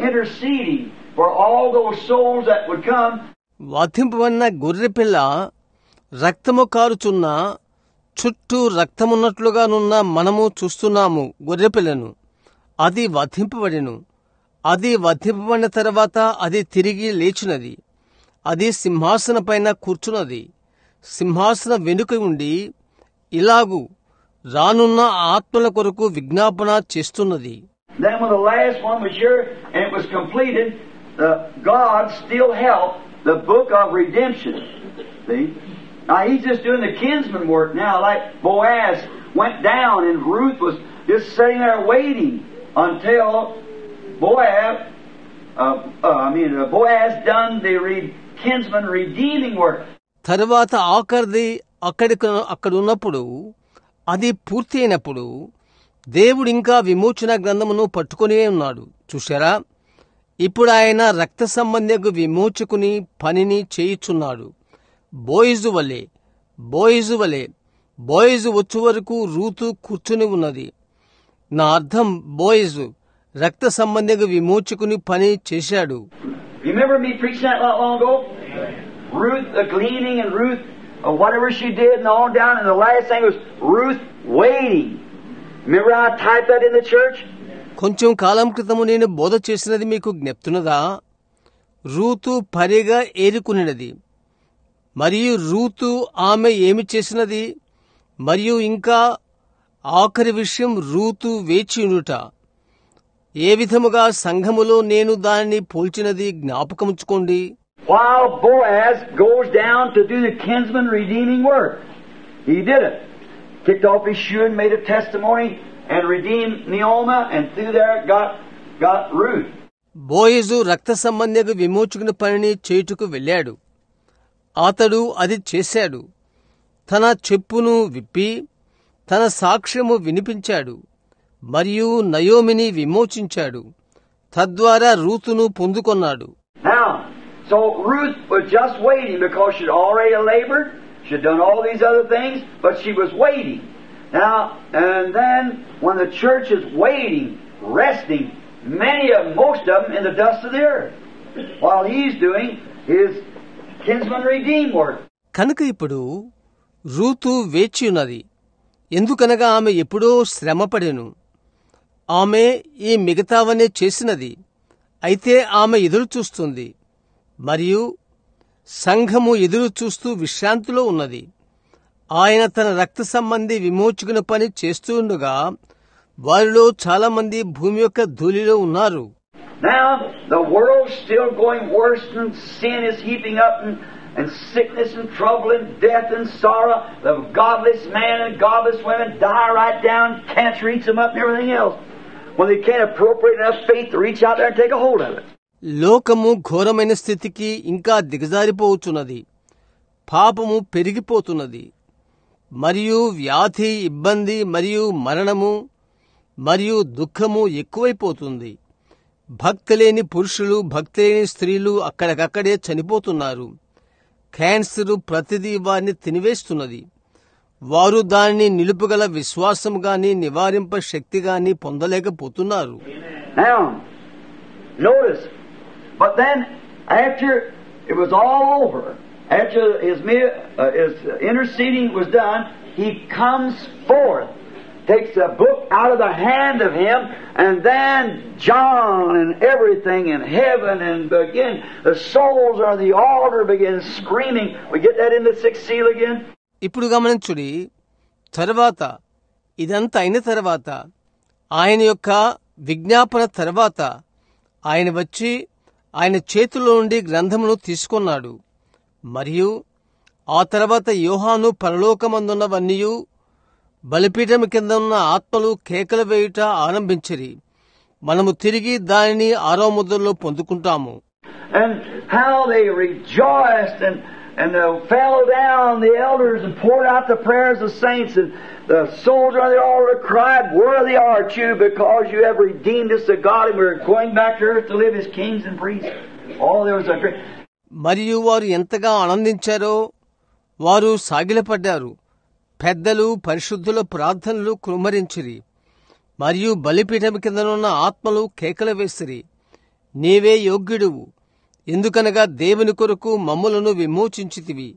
S2: interceding for all those souls that would come.
S1: వధింపబడిన గొర్రెపిల్ల రక్తము కారుచున్న, చుట్టూ రక్తమున్నట్లుగానున్న మనము చూస్తున్నాము గొర్రెపిల్లను. అది వధింపబడెను. అది వధింపబడిన తర్వాత అది తిరిగి లేచినది. అది సింహాసనపైన కూర్చున్నది. సింహాసన వెనుక ఉండి ఇలాగు రానున్న ఆత్మల కొరకు విజ్ఞాపన చేస్తున్నది.
S2: Then when the last one was here and it was completed, God still held the book of redemption. See? Now he's just doing the kinsman work now, like Boaz went down and Ruth was just sitting there waiting until Boaz done the kinsman redeeming work.
S1: తరువాత ఆఖరిది అక్కడ ఉన్నప్పుడు అది పూర్తి అయినప్పుడు దేవుడు ఇంకా విమోచన గ్రంథమును పట్టుకునే ఉన్నాడు. చూశారా, ఇప్పుడు ఆయన రక్త సంబంధకు విమోచకుని పనిని చేయుచున్నాడు. బోయజు వలె బోయజు వచ్చు వరకు రూతు కూర్చుని ఉన్నది. నా అర్థం బోయజు రక్త సంబంధకు విమోచకుని పని చేశాడు.
S2: Remember me preaching that not long ago? Ruth gleaning and Ruth whatever she did and on down, and the last thing was Ruth waiting. Remember I typed that in the church?
S1: కొంచెం కాలం క్రితము నేను బోధ చేసినది మీకు జ్ఞప్తున్నదా? Ruth పరిగా ఏరుకునినది, మరియు Ruth ఆమె ఏమి చేసినది, మరియు ఇంకా ఆఖరి విషయం రూతు వేచియునుట. ఏ విధముగా సంఘములో నేను దానిని పోల్చినది జ్ఞాపకముంచుకోండి.
S2: While Boaz goes down to do the kinsman redeeming work, he did it. Kicked off his shoe and made a testimony and redeemed Naomi, and through there got Ruth.
S1: Boaz రక్త సంబంధకు విమోచకుని పనిని చేయుటకు వెళ్ళాడు. అతడు అది చేశాడు. తన చెప్పును విప్పి తన సాక్ష్యము వినిపించాడు మరియు నయోమిని విమోచించాడు. తద్వారా రూతును పొందుకొన్నాడు.
S2: Now, so Ruth was just waiting because she'd already labored. She'd done all these other things, but she was waiting. Now, and then when the church is waiting, resting, most of them in the dust of the earth, while he's doing his kinsman redeem work.
S1: కనుక ఇప్పుడు Ruth వేచియున్నది. ఎందుకనగా ఆమె ఎప్పుడో శ్రమపడెను. ఆమె ఈ మిగతావనే చేసినది. అయితే ఆమె ఎదురు చూస్తుంది మరియు సంఘము ఎదురు చూస్తూ విశ్రాంతిలో ఉన్నది. ఆయన తన రక్త సంబంధి విమోచకుని పని చేస్తూ ఉండగా వారిలో చాలా మంది భూమి యొక్క ధూళిలో ఉన్నారు.
S2: Now the world's still going worse, and sin is heaping up, and sickness and trouble and death and sorrow. The godless man and godless women die right down. Cancer eats them up and everything else, when they can't appropriate enough faith to reach out there and take a hold of it.
S1: లోకము ఘోరమైన స్థితికి ఇంకా దిగజారిపోవచ్చున్నది. పాపము పెరిగిపోతున్నది మరియు వ్యాధి, ఇబ్బంది మరియు మరణము మరియు దుఃఖము ఎక్కువైపోతుంది. భక్తి లేని పురుషులు, భక్తి లేని స్త్రీలు అక్కడికక్కడే చనిపోతున్నారు. క్యాన్సరు ప్రతిదీ వారిని తినివేస్తున్నది. వారు దానిని నిలుపుగల విశ్వాసం గాని నివారింప శక్తి గాని పొందలేకపోతున్నారు.
S2: Now, notice, but then after it was all over, after his interceding was done, he comes forth, takes a book out of the hand of him, and then John and everything in heaven, and again the souls on the altar begin screaming. We get that in the sixth seal again.
S1: ఇప్పుడు గమనించుడి, తర్వాత ఇదంతా అయిన తర్వాత ఆయన యొక్క విజ్ఞాపన తర్వాత ఆయన వచ్చి ఆయన చేతిలో నుండి గ్రంథమును తీసుకున్నాడు. మరియు ఆ తర్వాత యోహాను పరలోకమందున్నవన్నీయు బలిపీఠం కింద ఉన్న ఆత్మలు కేకలు వేయుట ఆరంభించిరి. మనము తిరిగి దానిని 6వ ముద్రలో పొందుకుంటాము.
S2: And how they rejoiced and fell down, the elders, and poured out the prayers of saints, and the soldier on the altar cried, "Worthy art you, because you have redeemed us to God, and we're going back to earth to live as kings and priests." Oh, there was a great...
S1: మరియు వారు ఎంతగా ఆనందించారో, వారు సాగిలపడ్డారు. పెద్దలు పరిశుద్ధుల ప్రార్థనలు కృమ్మరించిరి మరియు బలిపీఠం కిందనున్న ఆత్మలు కేకలు వేసిరి. నీవే యోగ్యుడువు, ఎందుకనగా దేవుని కొరకు మమ్ములను విమోచించితివి,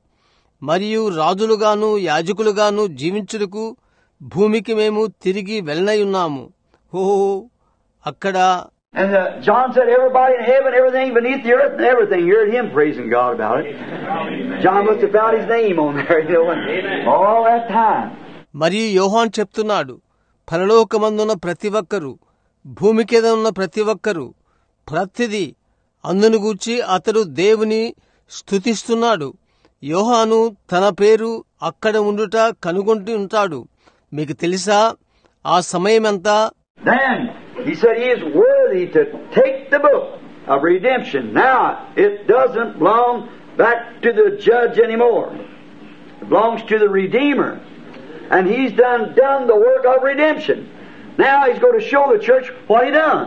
S1: మరియు రాజులుగాను యాజకులుగాను జీవించుటకు భూమికి మేము తిరిగి వెళ్ళనయున్నాము. ఓహో, అక్కడ
S2: And John said, everybody in heaven, everything beneath the earth, and everything. You heard him praising God about it. John must have found his name on there, you know, all that time.
S1: మరియు యోహాన్ చెప్తున్నాడు, పరలోకమందున్న ప్రతి ఒక్కరు, భూమి కింద ఉన్న ప్రతి ఒక్కరు, ప్రతిదీ అందును గూర్చి అతడు దేవుని స్తుతిస్తున్నాడు. యోహాను తన పేరు అక్కడ ఉండుట కనుగొంటూ ఉంటాడు. మీకు తెలుసా ఆ సమయమంతా?
S2: Then he said he is worthy to take the book of redemption. Now it doesn't belong back to the judge anymore. It belongs to the Redeemer. And he's done the work of redemption. Now he's going to show the church what he done.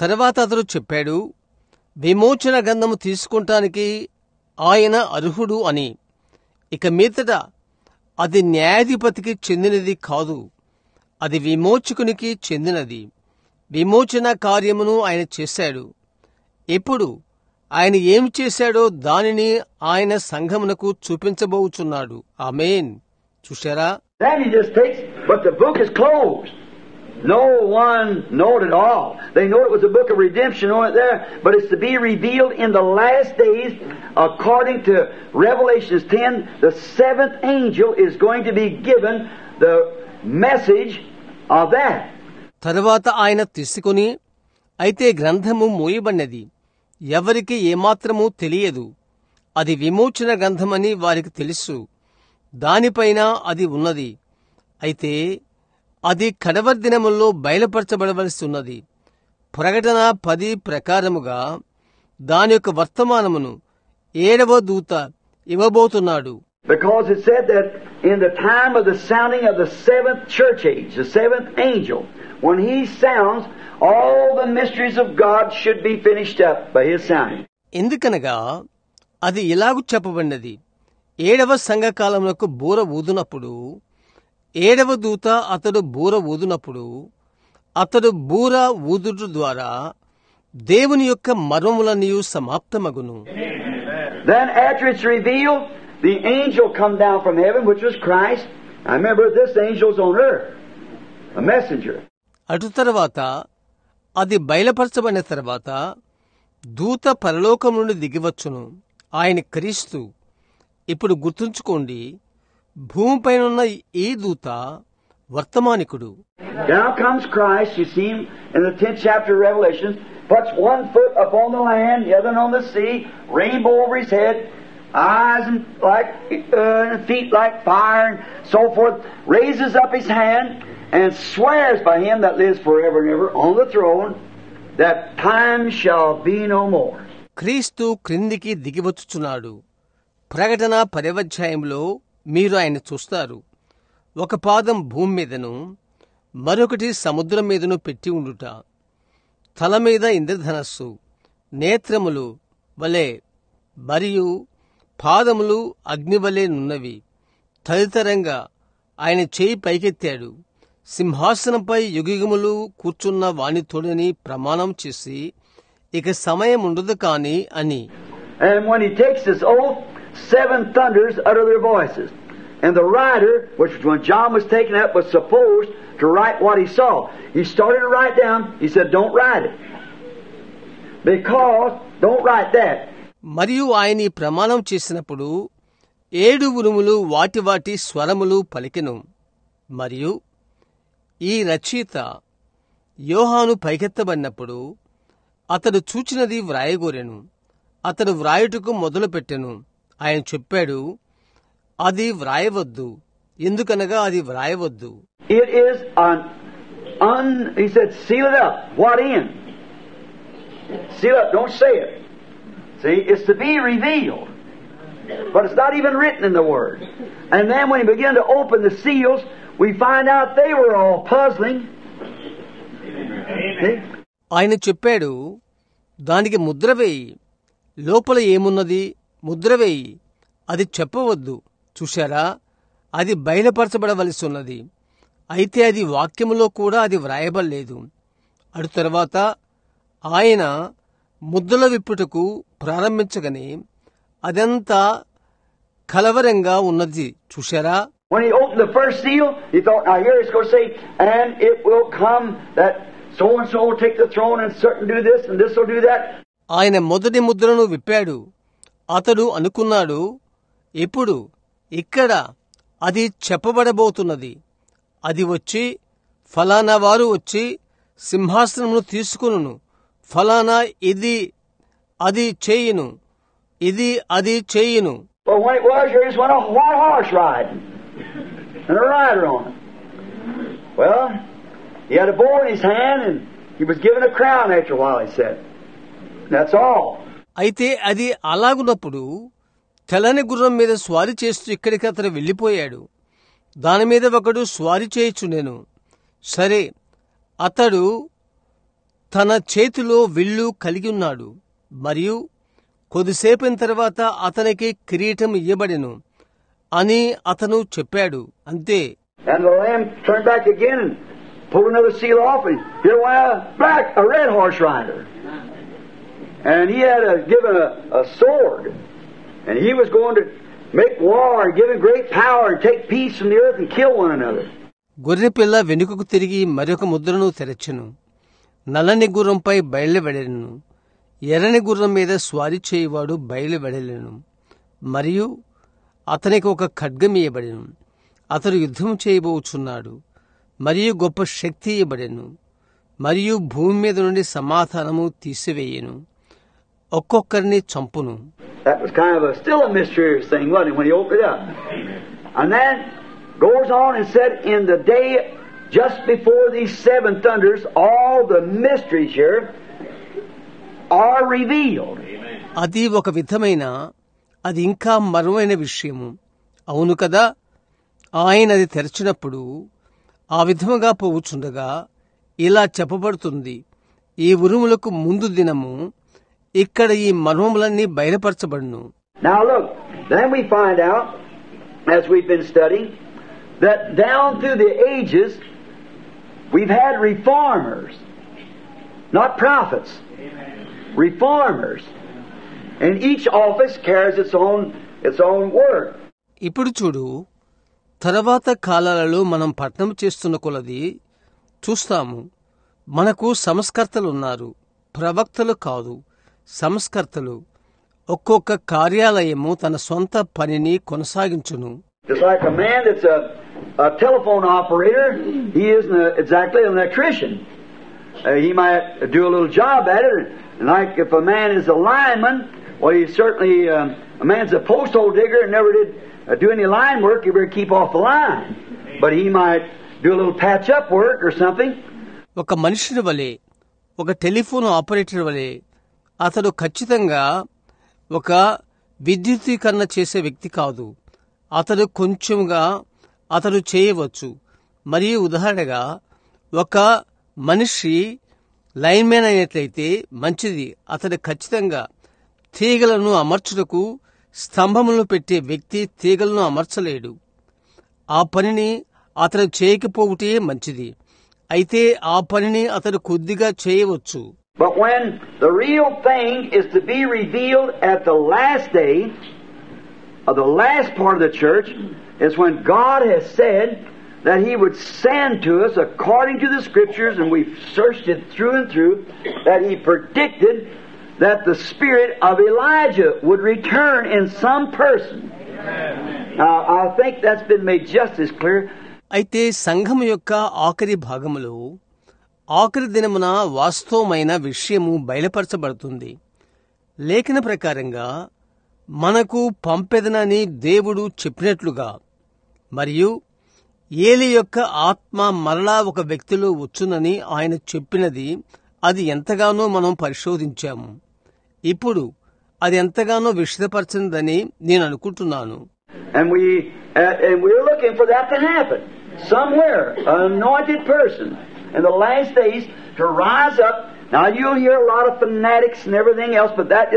S1: తర్వాత అతడు చెప్పాడు, విమోచన గ్రంథము తీసుకుంటానికి ఆయన అర్హుడు అని. ఇక మీదట అది న్యాయాధిపతికి చెందినది కాదు, అది విమోచకునికి చెందినది. విమోచన కార్యమును ఆయన చేశాడు. ఇప్పుడు ఆయన ఏమి చేశాడో దానిని ఆయన సంఘమునకు చూపించబోచున్నాడు. ఆమేన్. చూశారా?
S2: Then he just takes, but the book is closed. No one knowed it all. They know it was a book of redemption on it there, but it's to be revealed in the last days according to Revelation 10. The seventh angel is going to be given the message of that.
S1: తరువాత ఆయన తీసుకుని, అయితే గ్రంథము మూయబడినది, ఎవరికి ఏమాత్రమూ తెలియదు, అది విమోచన గ్రంథమని వారికి తెలుసు, దానిపైన అది ఉన్నది, అయితే అది కడవరి దినముల్లో బయలుపరచబడవలసి ఉన్నది. ప్రకటన 10 ప్రకారముగా దాని యొక్క వర్తమానమును 7వ దూత ఇవ్వబోతున్నాడు.
S2: Because it said that in the time of the sounding of the seventh church age, the seventh angel, when he sounds, all the mysteries of God should be finished up by his sounding.
S1: ఎందుకనగా అది ఇలాగు చెప్పబడినది, 7వ సంఘకాలమునకు బూర ఊదునప్పుడు, 7వ దూత అతడు బూర ఊదునప్పుడు, అతడు బూర ఊదుట ద్వారా దేవుని యొక్క మర్మములన్నీయు సమాప్తమగును.
S2: Then after it's revealed, the angel come down from heaven, which was Christ. I remember this angel's on earth, a messenger.
S1: అటు తర్వాత అది బయలుపరచబడిన తర్వాత దూత పరలోకం నుండి దిగివచ్చును. ఆయన క్రీస్తు. ఇప్పుడు గుర్తుంచుకోండి, భూమిపైనున్న ఈ దూత వర్తమానికుడు.
S2: Now comes Christ, you see him in the 10th chapter of Revelation, puts one foot upon the land, the other on the sea, rainbow over his head, eyes and like feet like fire and so forth, raises up his hand and swears by him that lives forever and ever on the throne that time shall be no more.
S1: క్రీస్తు క్రిందికి దిగివచ్చుచున్నాడు. ప్రకటన 10వ అధ్యాయంలో మీరు ఆయన చూస్తారు. ఒక పాదం భూమి మీదను మరొకటి సముద్రం మీదను పెట్టి ఉండుట, తల మీద ఇంద్రధనస్సు, నేత్రములు వలె మరియు పాదములు అగ్నివలే నున్నవి. తదితరంగా ఆయన చేయి పైకెత్తాడు. సింహాసనంపై యుగయుగములు కూర్చున్న వానితోడని ప్రమాణం చేసి, ఇక సమయం ఉండదు కాని అని.
S2: And when he takes this oath, 7 thunders utter their voices. And the writer, which when John was taken up, was supposed to write what he saw. He started to write down. He said, don't write it. Because, don't write that.
S1: మరియు ఆయన ఈ ప్రమాణం చేసినప్పుడు 7 ఉరుములు వాటి వాటి స్వరములు పలికెను. మరియు ఈ రచయిత యోహాను పైకెత్తబడినప్పుడు అతడు చూచినది వ్రాయగోరెను. అతడు వ్రాయుటకు మొదలుపెట్టెను. ఆయన చెప్పాడు, అది వ్రాయవద్దు, ఎందుకనగా అది వ్రాయవద్దు.
S2: It is he said, seal it up. What in? Seal it up, don't say it. See, it's to be revealed. But it's not even written in the Word. And then when he began to open the seals, we find out they were all puzzling. See?
S1: ఆయన చెప్పాడు, దానికి ముద్రవేయి, లోపల ఏమున్నది ముద్రవేయి, అది చెప్పవద్దు. చూశారా, అది బయలుపరచబడవలసి ఉన్నది. అయితే అది వాక్యములో కూడా అది వ్రాయబడలేదు. అటు తర్వాత ఆయన ముద్రల విప్పుటకు ప్రారంభించగానే అదంతా కలవరంగా ఉన్నది. చూశారా?
S2: When he opened the first seal, he thought, now here it's going to say, and it will come that so-and-so will take the throne and certain do this and this will do that.
S1: ఆయన మొదటి ముద్రను విప్పాడు. అతడు అనుకున్నాడు, ఇప్పుడు ఇక్కడ అది చెప్పబడబోతున్నది. అది వచ్చి ఫలానా వారు వచ్చి సింహాసనమును తీసుకును, ఫలానా ఇది అది చేయును, ఇది అది చేయును.
S2: But when it was, there just went a white horse riding, and a rider on it. Well, he had a bow in his hand, and he was given a crown after a while, he said. That's all.
S1: అయితే అది అలాగున్నప్పుడు తెల్లని గుర్రం మీద స్వారీ చేస్తూ ఇక్కడికి అతను వెళ్లిపోయాడు. దానిమీద ఒకడు స్వారీ చేయుచుండెను. సరే, అతడు తన చేతిలో విల్లు కలిగి ఉన్నాడు. మరియు కొద్దిసేపైన తర్వాత అతనికి కిరీటం ఇయ్యబడెను అని అతను చెప్పాడు. అంతే.
S2: And the lamb turned back again and pulled another seal off, and here went a red horse rider. And he had given a sword, and he was going to make war and give him great power and take peace from the earth and kill one another.
S1: గొర్రెపిల్ల వెనుకకు తిరిగి మరొక ముద్రను తెరచెను. నల్లని గుర్రంపై బయలువెడెను. ఎర్రని గుర్రం మీద స్వారీ చేయువాడు బయలువెడలెను. మరియు అతనికి ఒక ఖడ్గం ఇయ్యబడెను. అతడు యుద్ధం చేయబోచున్నాడు. మరియు గొప్ప శక్తి ఇయ్యబడెను. మరియు భూమి మీద నుండి సమాధానము తీసివేయను. ఒక్కొక్కరిని చంపును.
S2: That was kind of still a mysterious thing, wasn't it, when he opened it up? And then goes on and said, in the day just before these seven thunders, all the mysteries here are revealed.
S1: అది ఒక విధమైన, అది ఇంకా మరువైన విషయము. అవును కదా. ఆయన అది తెరచినప్పుడు ఆ విధముగా పోవుచుండగా ఇలా చెప్పబడుతుంది, ఈ ఉరుములకు ముందు దినము ఇక్కడ ఈ మర్మములన్నీ బయలుపరచబడును.
S2: Now look, then we find out, as we've been studying, that down through the ages we've had reformers, not prophets. Reformers. And each office carries its own word.
S1: ఇప్పుడు చూడు, తర్వాత కాలాలలో మనం పఠనం చేస్తున్న కొలది చూస్తాము. మనకు సంస్కర్తలున్నారు, ప్రవక్తలు కాదు, సంస్కర్తలు. ఒక్కొక్క కార్యాలయము తన సొంత పనిని కొనసాగించును.
S2: Just like a man that's a telephone operator, he isn't exactly an electrician. He might do a little job at it. Like if a man is a lineman, well, he's certainly a man's a post hole digger and never did do any line work. You better keep off the line. But he might do a little patch up work or something.
S1: ఒక మనుషుని వలె, ఒక telephone operator వలె అతడు ఖచ్చితంగా ఒక విద్యుతీకరణ చేసే వ్యక్తి కాదు. అతడు కొంచెంగా అతడు చేయవచ్చు. మరియు ఉదాహరణగా ఒక మనిషి లైన్మెన్ అయినట్లయితే మంచిది. అతడు ఖచ్చితంగా తీగలను అమర్చుటకు స్తంభములను పెట్టే వ్యక్తి తీగలను అమర్చలేడు. ఆ పనిని అతడు చేయకపోవుటే మంచిది. అయితే ఆ పనిని అతడు కొద్దిగా చేయవచ్చు.
S2: But when the real thing is to be revealed at the last day, of the last part of the church, is when God has said that He would send to us according to the Scriptures, and we've searched it through and through, that He predicted that the spirit of Elijah would return in some person. Now, I think that's been made just as clear.
S1: అయితే సంఘం యొక్క ఆఖరి భాగములో ఆఖరి దినమున వాస్తవమైన విషయము బయలుపరచబడుతుంది. లేఖన ప్రకారంగా మనకు పంపెదనని దేవుడు చెప్పినట్లుగా, మరియు ఏలి యొక్క ఆత్మ మరలా ఒక వ్యక్తిలో వచ్చునని ఆయన చెప్పినది, అది ఎంతగానో మనం పరిశోధించాము. ఇప్పుడు అది ఎంతగానో విషదపరచిందని నేను అనుకుంటున్నాను.
S2: And we're looking for that to happen somewhere, an anointed person in the last days to rise up. Now you'll hear a lot of fanatics and everything else, but that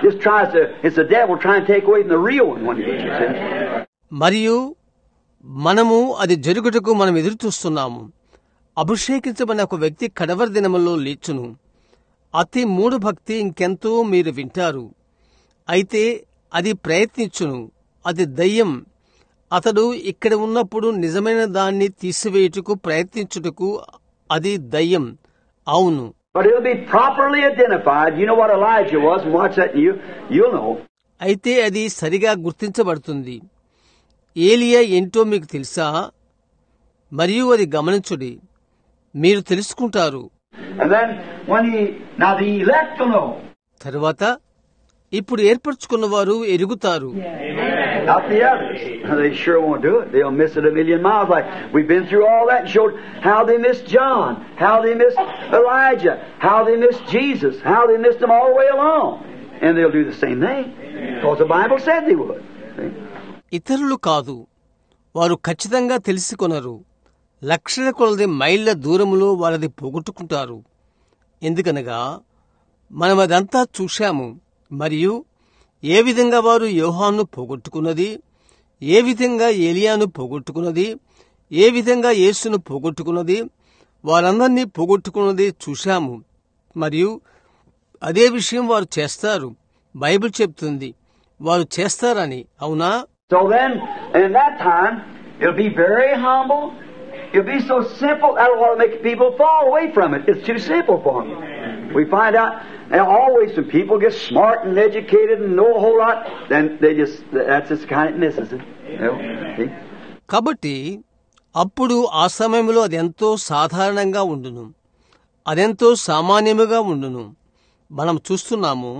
S2: just tries to, it's the devil trying to take away from the real one when he gets in.
S1: మరియు మనము అది జరుగుటకు మనం ఎదురు చూస్తున్నాము. అభిషేకించబడిన ఒక వ్యక్తి కడవరి దినములో లేచును. అతి మూఢ భక్తి ఇంకెంతో మీరు వింటారు. అయితే అది ప్రయత్నించును, అది దయ్యం. అతడు ఇక్కడ ఉన్నప్పుడు నిజమైన దాన్ని తీసివేయుటకు ప్రయత్నించుటకు అది దయ్యం. అవును.
S2: But it'll be properly identified. You know what Elijah was, and watch that, and you'll know.
S1: అయితే అది సరిగా గుర్తించబడుతుంది. ఏలియా ఏంటో మీకు తెలుసా? మరియు అది గమనించుడి, మీరు తెలుసుకుంటారు.
S2: And then when now the elect will know.
S1: తరువాత ఇప్పుడు ఏర్పరచుకున్న వారు ఎరుగుతారు.
S2: Not the others. They sure won't do it. They'll miss it a million miles. Like we've been through all that and showed how they missed John, how they missed Elijah, how they missed Jesus, how they missed them all the way along. And they'll do the same thing. Because the Bible said they would. See?
S1: ఇతరులు కాదు, వారు ఖచ్చితంగా తెలుసుకొనరు. లక్షల కొలది మైళ్ళ దూరములో వారిది పోగొట్టుకుంటారు. ఎందుకనగా మనమదంతా చూశాము. మరియు ఏ విధంగా వారు యోహాను పోగొట్టుకున్నది, ఏ విధంగా ఏలియాను పోగొట్టుకున్నది, ఏ విధంగా యేసును పోగొట్టుకున్నది, వారందరినీ పోగొట్టుకున్నది చూశాము. మరియు అదే విషయం వారు చేస్తారు. బైబిల్ చెప్తుంది వారు చేస్తారని. అవునా?
S2: So then, in that time, it'll be very humble. It'll be so simple that'll want to make people fall away from it. It's too simple for them. We find out, and always when people get smart and educated and know a whole lot, then that's just the kind that misses it. You know? See?
S1: కాబట్టి అప్పుడు ఆ సమయంలో అదెంతో సాధారణంగా ఉండును, అదెంతో సామాన్యముగా ఉండును. మనం చూస్తున్నాము,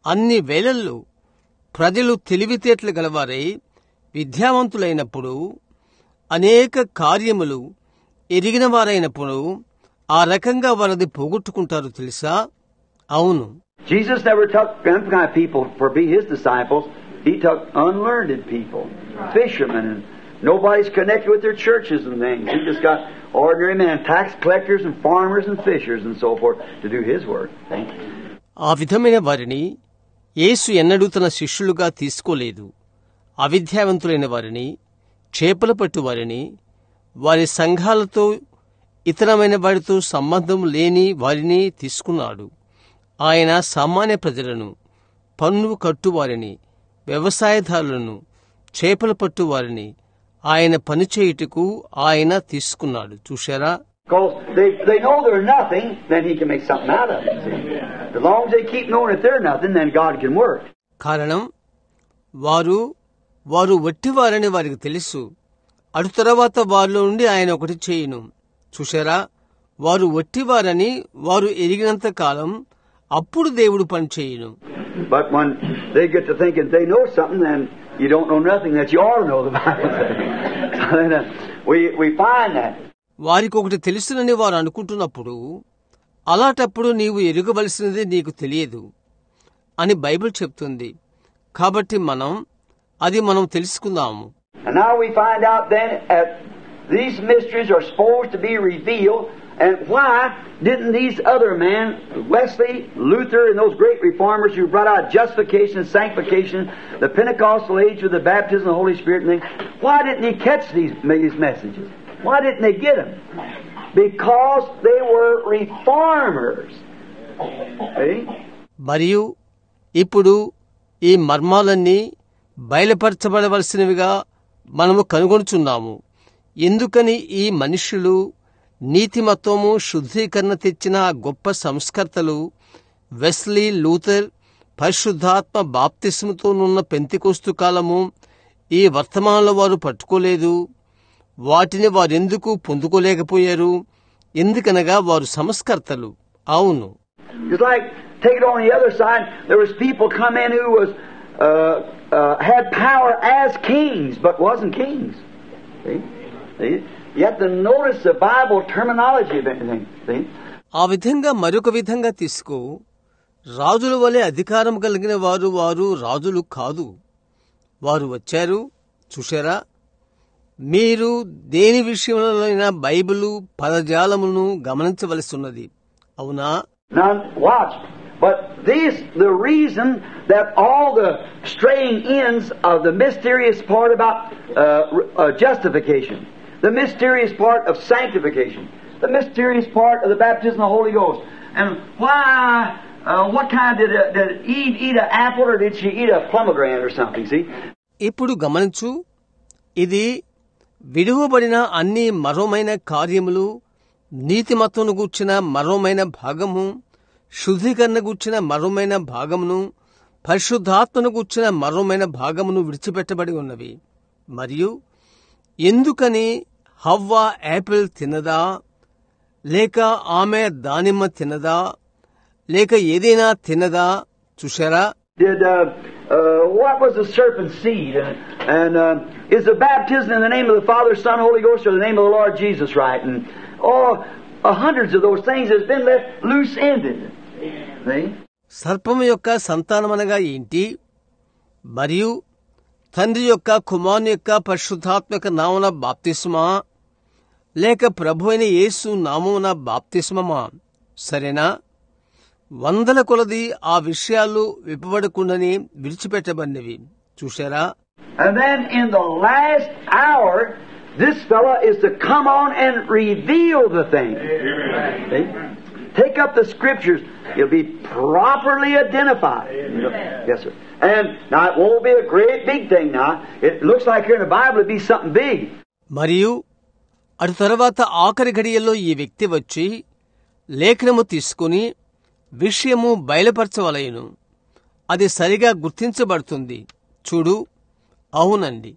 S1: అన్ని వేళల్లో ప్రజలు తెలివితేటలు గలవారై విద్యావంతులైనప్పుడు, అనేక కార్యములు ఎరిగిన వారైనప్పుడు ఆ రకంగా వారిది పోగొట్టుకుంటారు. తెలుసా? అవును.
S2: Jesus never took them kind of people for be his disciples. He took unlearned people, fishermen, and nobody's connected with their churches and things. He just got ordinary men, tax collectors and farmers and fishers and so forth to do his work.
S1: ఆ విధమైన వారిని యేసు ఎన్నడూ తన శిష్యులుగా తీసుకోలేదు. అవిద్యావంతులైన వారిని, చేపలు పట్టు వారిని, వారి సంఘాలతో ఇతరమైన వారితో సంబంధం లేని వారిని తీసుకున్నాడు. ఆయన సామాన్య ప్రజలను, పన్ను కట్టువారిని, వ్యవసాయదారులను, చేపలు పట్టువారిని ఆయన పనిచేయుటకు ఆయన తీసుకున్నాడు. చూశారా?
S2: Because they know they're nothing, then he can make something out of it. See? As long as they keep knowing that they're nothing, then God can work.
S1: కారణం వారు వట్టివారని వారికి తెలుసు. అటు తర్వాత వారిలో నుండి ఆయన ఒకటి చేయును. చూశారా? వారు వట్టివారని వారు ఎరిగినంత కాలం అప్పుడు దేవుడు పని చేయును.
S2: But when they get to thinking they know something, then you don't know nothing that you ought to know, the Bible says. So then we find that.
S1: వారికి ఒకటి తెలుసునని వారు అనుకుంటున్నప్పుడు, అలాంటప్పుడు నీవు ఎరుగవలసినది నీకు తెలియదు అని బైబిల్ చెప్తుంది. కాబట్టి మనం తెలుసుకుందాము.
S2: And now we find out then that these mysteries are supposed to be revealed. And why didn't these other men, Wesley, Luther, and those great reformers who brought out justification and sanctification, the Pentecostal age with the baptism of the Holy Spirit and things, why didn't he catch these messages? Why didn't they get them? Because they were reformers. See?
S1: మరియు ఇప్పుడు ఈ మర్మాలన్నీ బయలుపరచబడవలసినవిగా మనము కనుగొనుచున్నాము. ఎందుకని ఈ మనుష్యులు నీతిమత్వము, శుద్ధీకరణ తెచ్చిన గొప్ప సంస్కర్తలు వెస్లీ, లూథర్, పరిశుద్ధాత్మ బాప్తిస్మతోనున్న పెంతెకొస్తు కాలము ఈ వర్తమానంలో వారు పట్టుకోలేదు? వాటిని వారెందుకు పొందుకోలేకపోయారు? ఎందుకనగా వారు సంస్కర్తలు. అవును.
S2: It's like, take it on the other side, there was people come in who was had power as kings, but wasn't kings. See? You have to notice the Bible terminology of anything. See?
S1: ఆ విధంగా మరొక విధంగా తీసుకో, రాజుల వలె అధికారం కలిగిన వారు రాజులు కాదు. వారు వచ్చారు. చూశారా? మీరు దేని విషయంలోనైనా బైబిలు పదజాలమును గమనించవలసి ఉన్నది. అవునా?
S2: Now watch. But the reason that all the straying ends of the mysterious part about justification, the mysterious part of sanctification, the mysterious part of the baptism of the Holy Ghost, and why, what kind did Eve eat an apple or did she eat a pomegranate or something? See?
S1: ఇప్పుడు గమనించు, ఇది విడువబడిన అన్ని మరోమైన కార్యములు, నీతిమత్వను గూర్చిన మరోమైన భాగము, శుద్ధీకరణ గూర్చిన మరోమైన భాగమును, పరిశుద్ధాత్మను గూర్చిన మరోమైన భాగమును విడిచిపెట్టబడి ఉన్నవి. మరియు ఎందుకని హవ్వ యాపిల్ తినదా, లేక ఆమె దానిమ్మ తినదా, లేక ఏదైనా తినదా? చూశారా?
S2: What was the serpent's seed? And is the baptism in the name of the Father, Son, Holy Ghost, or the name of the Lord Jesus right? And hundreds of those things has been left loose-ended. See?
S1: సర్పము యొక్క సంతానమనగా ఏంటి? మరియు తండ్రి యొక్క, కుమారుని యొక్క, పరిశుద్ధాత్మక నామమున బాప్తిస్మా, లేక ప్రభు అయిన యేసు నామమున బాప్తిస్మమా? సరేనా? వందల కొలది ఆ విషయాలు విప్పబడకుండానే విడిచిపెట్టబడినవి. చూశారా?
S2: And then in the last hour, this fella is to come on and reveal the thing. See? Take up the scriptures. You'll be properly identified. Yes, sir. And now it won't be a great big thing now. It looks like here in the Bible it'd be something big.
S1: మరియు అటు తర్వాత ఆఖరి ఘడియల్లో ఈ వ్యక్తి వచ్చి లేఖనము తీసుకుని విషయము బయలుపరచవలయును. అది సరిగా గుర్తించబడుతుంది. చూడు, అవునండి,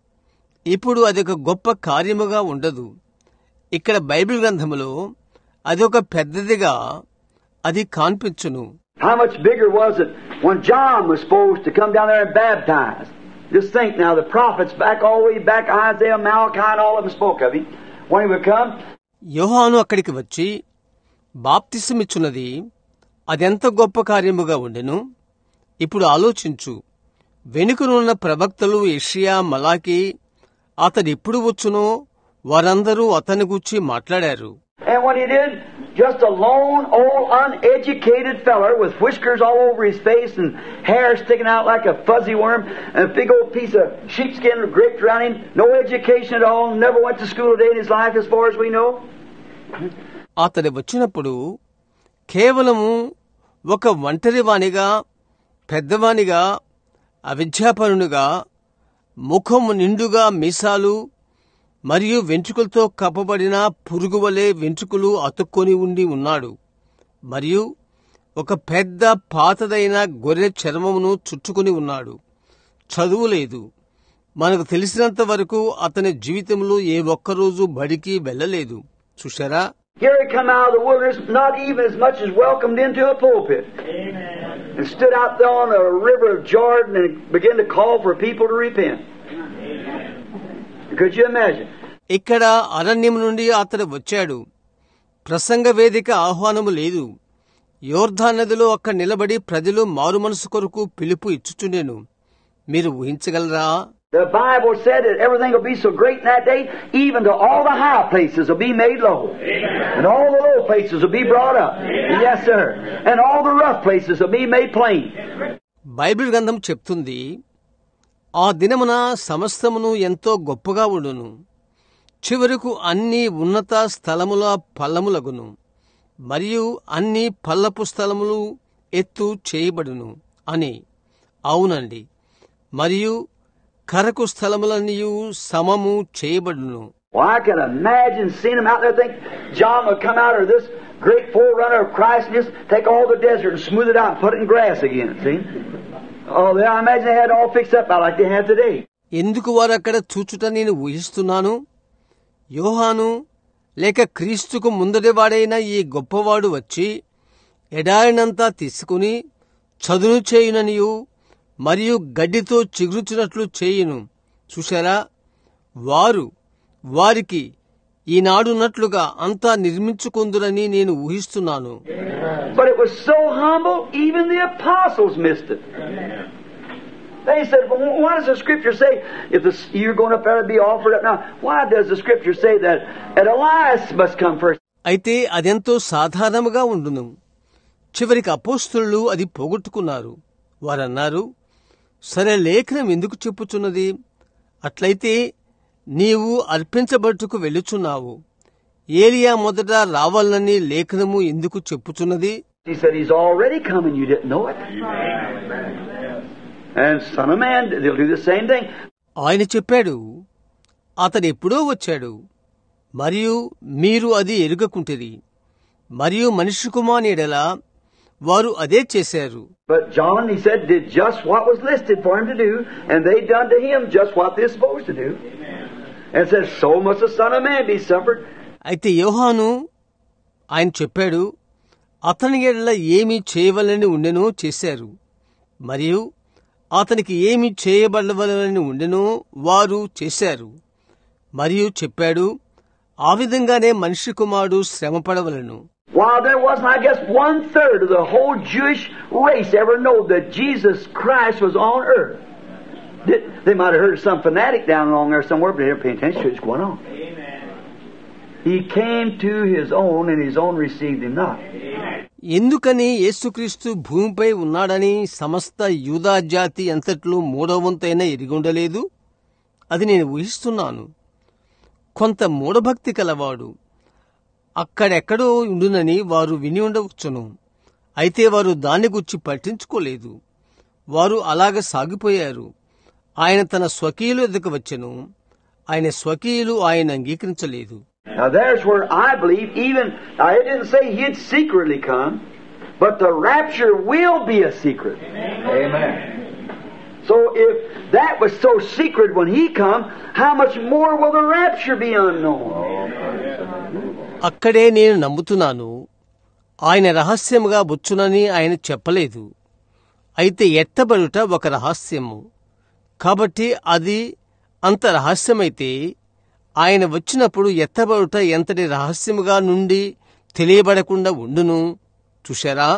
S1: ఇప్పుడు అదొక గొప్ప కార్యముగా ఉండదు. ఇక్కడ బైబిల్ గ్రంథములో అదొక పెద్దదిగా అది కాన్పించును.
S2: How much bigger was it when John was supposed to come down there and baptize? Just think now, the prophets back all the way back, Isaiah, Malachi, and all of them spoke of him. When he would come,
S1: యోహాను అక్కడికి వచ్చి బాప్తిసమిచ్చున్నది అదెంత గొప్ప కార్యముగా ఉండెను. ఇప్పుడు ఆలోచించు, వెనుకనున్న ప్రవక్తలు యెషయా, మలాకి అతడెప్పుడు వచ్చునో వారందరూ అతని గూర్చి మాట్లాడారు.
S2: and when he did, just a lone, old, uneducated feller with whiskers all over his face and hair sticking out like a fuzzy worm and a big old piece of sheepskin draped around him, no education at all, never went to school a day in his life as far as we know.
S1: అతడు వచ్చినప్పుడు కేవలము ఒక ఒంటరివానిగా, పెద్దవానిగా, అవిద్యాపరునిగా, ముఖము నిండుగా మీసాలు మరియు వెంట్రుకలతో కప్పబడిన పురుగువలే వెంట్రుకలు అతుక్కొని ఉండి ఉన్నాడు. మరియు ఒక పెద్ద పాతదైన గొర్రె చర్మమును చుట్టుకుని ఉన్నాడు. చదువు లేదు. మనకు తెలిసినంత వరకు అతని జీవితంలో ఏ ఒక్కరోజు బడికి వెళ్ళలేదు. చూశారా?
S2: Here he come out of the wilderness, not even as much as welcomed into a pulpit. Amen. And stood out there on the river of Jordan and began to call for people to repent. Amen. Could you imagine?
S1: ఇక్కడ అరణ్యం నుండి అతడు వచ్చాడు. ప్రసంగ వేదిక ఆహ్వానము లేదు. యోర్దాను నదిలో అక్కడ నిలబడి ప్రజలు మారు మనసు కొరకు పిలుపు ఇచ్చుచుండెను. మీరు ఊహించగలరా?
S2: The Bible said that everything will be so great in that day, even to all the high places will be made low. Amen. And all the low places will be brought up. Amen. Yes, sir. And all the rough places will be made plain.
S1: Bible గ్రంథం చెప్తుంది, ఆ దినమున సమస్తమును ఎంతో గొప్పగా ఉండును, చివరకు అన్ని ఉన్నత స్థలముల పల్లములగును, మరియు అన్ని పల్లపు స్థలములు ఎత్తు చేయబడును అని. అవునండి, మరియు కరకు స్థలములన్నీయు సమము చేయబడును.
S2: Well, I can imagine seeing him out there. Think John would come out of this great forerunner of Christ and just take all the desert and smooth it out and put it in grass again. See? Oh, I imagine they had it all fixed up out like they have today.
S1: ఎందుకు వారు అక్కడ చూచుట నేను ఊహిస్తున్నాను. యోహాను లేక క్రీస్తుకు ముందటివాడైన ఈ గొప్పవాడు వచ్చి ఎడారినంతా తీసుకుని చదును చేయుననియు మరియు గడ్డితో చిగురుచున్నట్లు చేయును. చూశారా? వారికి ఈనాడున్నట్లుగా అంతా నిర్మించుకుందురని నేను ఊహిస్తున్నాను.
S2: But it was so humble, even the apostles missed it. They said, well, why does the Scripture say, if you're going up there to be offered up now, why does the Scripture say that Elias must come first?
S1: అయితే అదెంతో సాధారణముగా ఉండును. చివరికి అపోస్తలులు అది పోగొట్టుకున్నారు. వారన్నారు, సరే, లేఖనం ఎందుకు చెప్పుచున్నది? అట్లయితే నీవు అర్పించబట్టుకు వెళ్ళుచున్నావు. ఏలియా మొదట రావాలని లేఖనము ఎందుకు చెప్పుచున్నది?
S2: He said, he's already coming, you didn't know it. And Son of Man, they'll do the same thing.
S1: ఆయన చెప్పాడు, అతడు ఎప్పుడో వచ్చాడు, మరియు మీరు అది ఎరుగకుంటిరి. మరియు మనిషి కుమారుని ఎడల వారు అదే చేశారు.
S2: But John, he said, did just what was listed for him to do, and they done to him just what they're supposed to do. And said, so must the Son of Man be suffered.
S1: అయితే యోహాను ఆయన చెప్పాడు, అతని ఎడల ఏమి చేయవలని ఉండెనో చేశారు, మరియు అతనికి ఏమి చేయబడవలని ఉండెనో వారు చేశారు. మరియు చెప్పాడు, ఆ విధంగానే మనిషి కుమారుడు శ్రమపడవలను.
S2: While there wasn't, I guess, 1/3 of the whole Jewish race ever know that Jesus Christ was on earth. They might have heard some fanatic down along there somewhere, but they didn't pay attention to what's going on. He came to his own, and his own received him not.
S1: ఎందుకని యేసుక్రీస్తు భూమిపై ఉన్నాడని సమస్త యూదా జాతి అంతట్లో మూడవ వంతైనా ఎరిగుండలేదు? అది నేను ఊహిస్తున్నాను. కొంత మూఢభక్తి కలవాడు అక్కడెక్కడో ఉండునని వారు విని ఉండవచ్చును. అయితే వారు దాన్ని గురించి పట్టించుకోలేదు. వారు అలాగ సాగిపోయారు. ఆయన తన స్వకీయులు ఎదుకు వచ్చెను. ఆయన స్వకీయులు ఆయన అంగీకరించలేదు.
S2: Now there's where I believe I didn't say he'd secretly come, but the rapture will be a secret. Amen. So if that was so secret when he come, how much more will the rapture be unknown?
S1: అక్కడే నేను నమ్ముతున్నాను. ఆయన రహస్యముగా బుచ్చునని ఆయన చెప్పలేదు. అయితే ఎత్తబడుట ఒక రహస్యము. కాబట్టి అది అంత రహస్యమైతే ఆయన వచ్చినప్పుడు ఎత్తబడుట ఎంతటి రహస్యముగా నుండి తెలియబడకుండా ఉండును. చూశారా?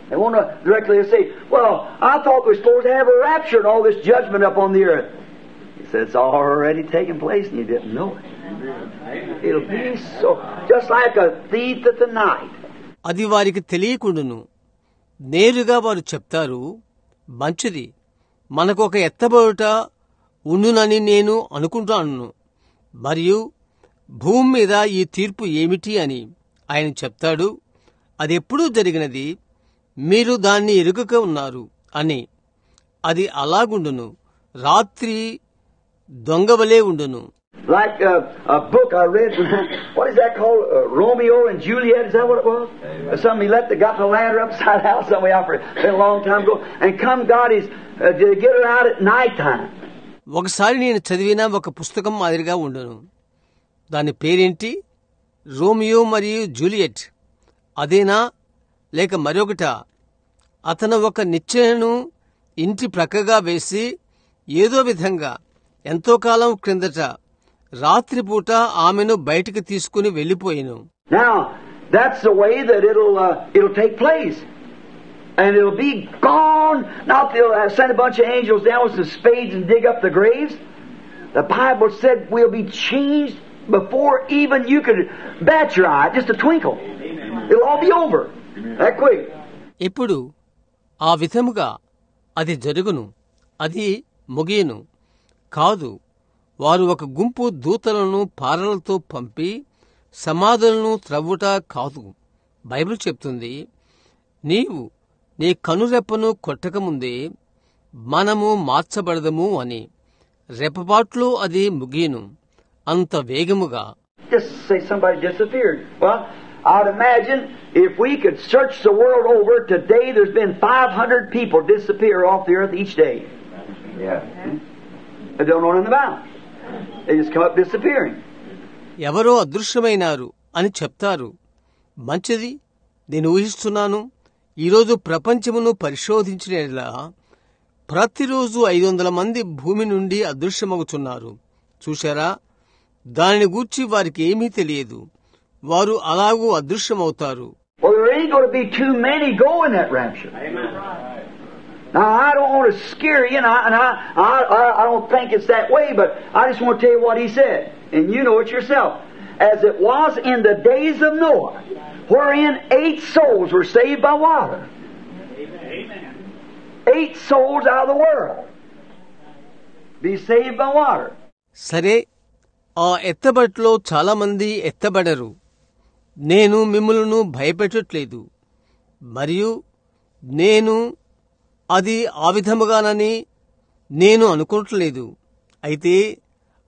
S2: They want to directly say, well, I thought we were supposed to have a rapture and all this judgment up on the earth. He said it's already taken place and you didn't know it. It'll be so, just like a thief at the night.
S1: అది వారికి తెలియకుండును. నేరుగా వారు చెప్తారు, మంచిది, మనకు ఒక ఎత్తబడుట ఉండునని నేను అనుకుంటాను, మరియు భూమి మీద ఈ తీర్పు ఏమిటి అని ఆయన చెప్తాడు. అది ఎప్పుడూ జరిగినది, మీరు దాన్ని ఎరుగక ఉన్నారు అని. అది అలాగుండును. రాత్రి దొంగవలే ఉండును.
S2: Like a book I read, what is that called? Romeo and Juliet, is that what it was? Something he got the ladder upside down somewhere out for a long time ago, and come God is to get her out at night time.
S1: ఒకసారి నేను చదివిన ఒక పుస్తకం మాదిరిగా ఉండును. దాని పేరేంటి? Romeo మరియు జూలియట్. అదేనా లేక మరొకట? అతను ఒక నిచ్చెనను ఇంటి ప్రక్కగా వేసి ఏదో విధంగా ఎంతో కాలం క్రిందట రాత్రిపూట ఆమెను బయటికి తీసుకుని వెళ్లిపోయిను.
S2: Now that's the way that it'll take place, and it'll be gone. Not they'll send a bunch of angels down with some spades and dig up the graves. The Bible said we'll be changed before even you could bat your eye, just a twinkle. It'll all be over that quick.
S1: ఇప్పుడు ఆ విధముగా అది జరుగును. అది ముగియను కాదు. వారు ఒక గుంపు దూతలను పారలతో పంపి సమాధులను త్రవ్వుట కాదు. బైబిల్ చెప్తుంది, నీవు నీ కనురెప్పను కొట్టకముందే మనము మార్చబడదము అని. రెప్పపాట్లో అది ముగియను అంత వేగముగా.
S2: Just say somebody disappeared. Well, I'd imagine if we could search the world over today, there's been 500 people disappear off the earth each day. Yeah. They don't know anything about it. They just come up disappearing.
S1: ఎవరో అదృశ్యమైనారు అని చెప్తారు. మంచిది, నేను ఊహిస్తున్నాను. ఈరోజు ప్రపంచమును పరిశోధించినలా ప్రతిరోజు 500 మంది భూమి నుండి అదృశ్యమవుతున్నారు. చూశారా? దానిని గూర్చి వారికి ఏమీ తెలియదు. వారు అలాగూ అదృశ్యమవుతారు.
S2: Well, there ain't going to be too many go in that rapture. Now, I don't want to scare you, and I don't think it's that way, but I just want to tell you what he said, and you know it yourself. As it was in the days of Noah, wherein 8 souls were saved by water. 8 souls out of the world be saved by water.
S1: సరే, ఆ ఎత్తబట్లో చాలా మంది ఎత్తబడరు. నేను మిమ్ములను భయపెట్టట్లేదు, మరియు నేను అది ఆ విధముగానని నేను అనుకోవట్లేదు. అయితే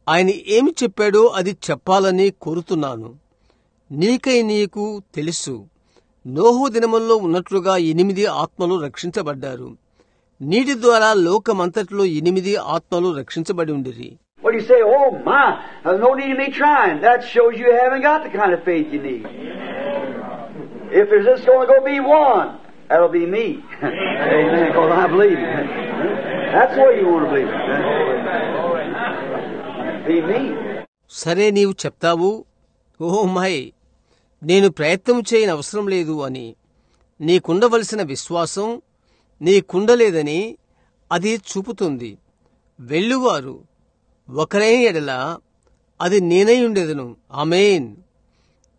S1: ఆయన ఏమి చెప్పాడో అది చెప్పాలని కోరుతున్నాను. నీకై నీకు తెలుసు, నోహు దినముల్లో ఉన్నట్లుగా 8 ఆత్మలు రక్షించబడ్డారు. నీటి ద్వారా లోకమంతట్లో 8 ఆత్మలు రక్షించబడి ఉండిరి.
S2: What do you say? Oh my, no need of me trying. That shows you haven't got the kind of faith you need. If there's just going to be one, that'll be me. Amen. Because I believe it. That's the way you want to believe it. Be me.
S1: సరే, నీవు చెప్తావు, oh my, నేను ప్రయత్నం చేయని అవసరం లేదు అని. నీకుండవలసిన విశ్వాసం నీకుండలేదని అది చూపుతుంది. వెళ్ళువారు ఒకరైన ఎడల అది నేనై ఉండేదను. ఆమేన్.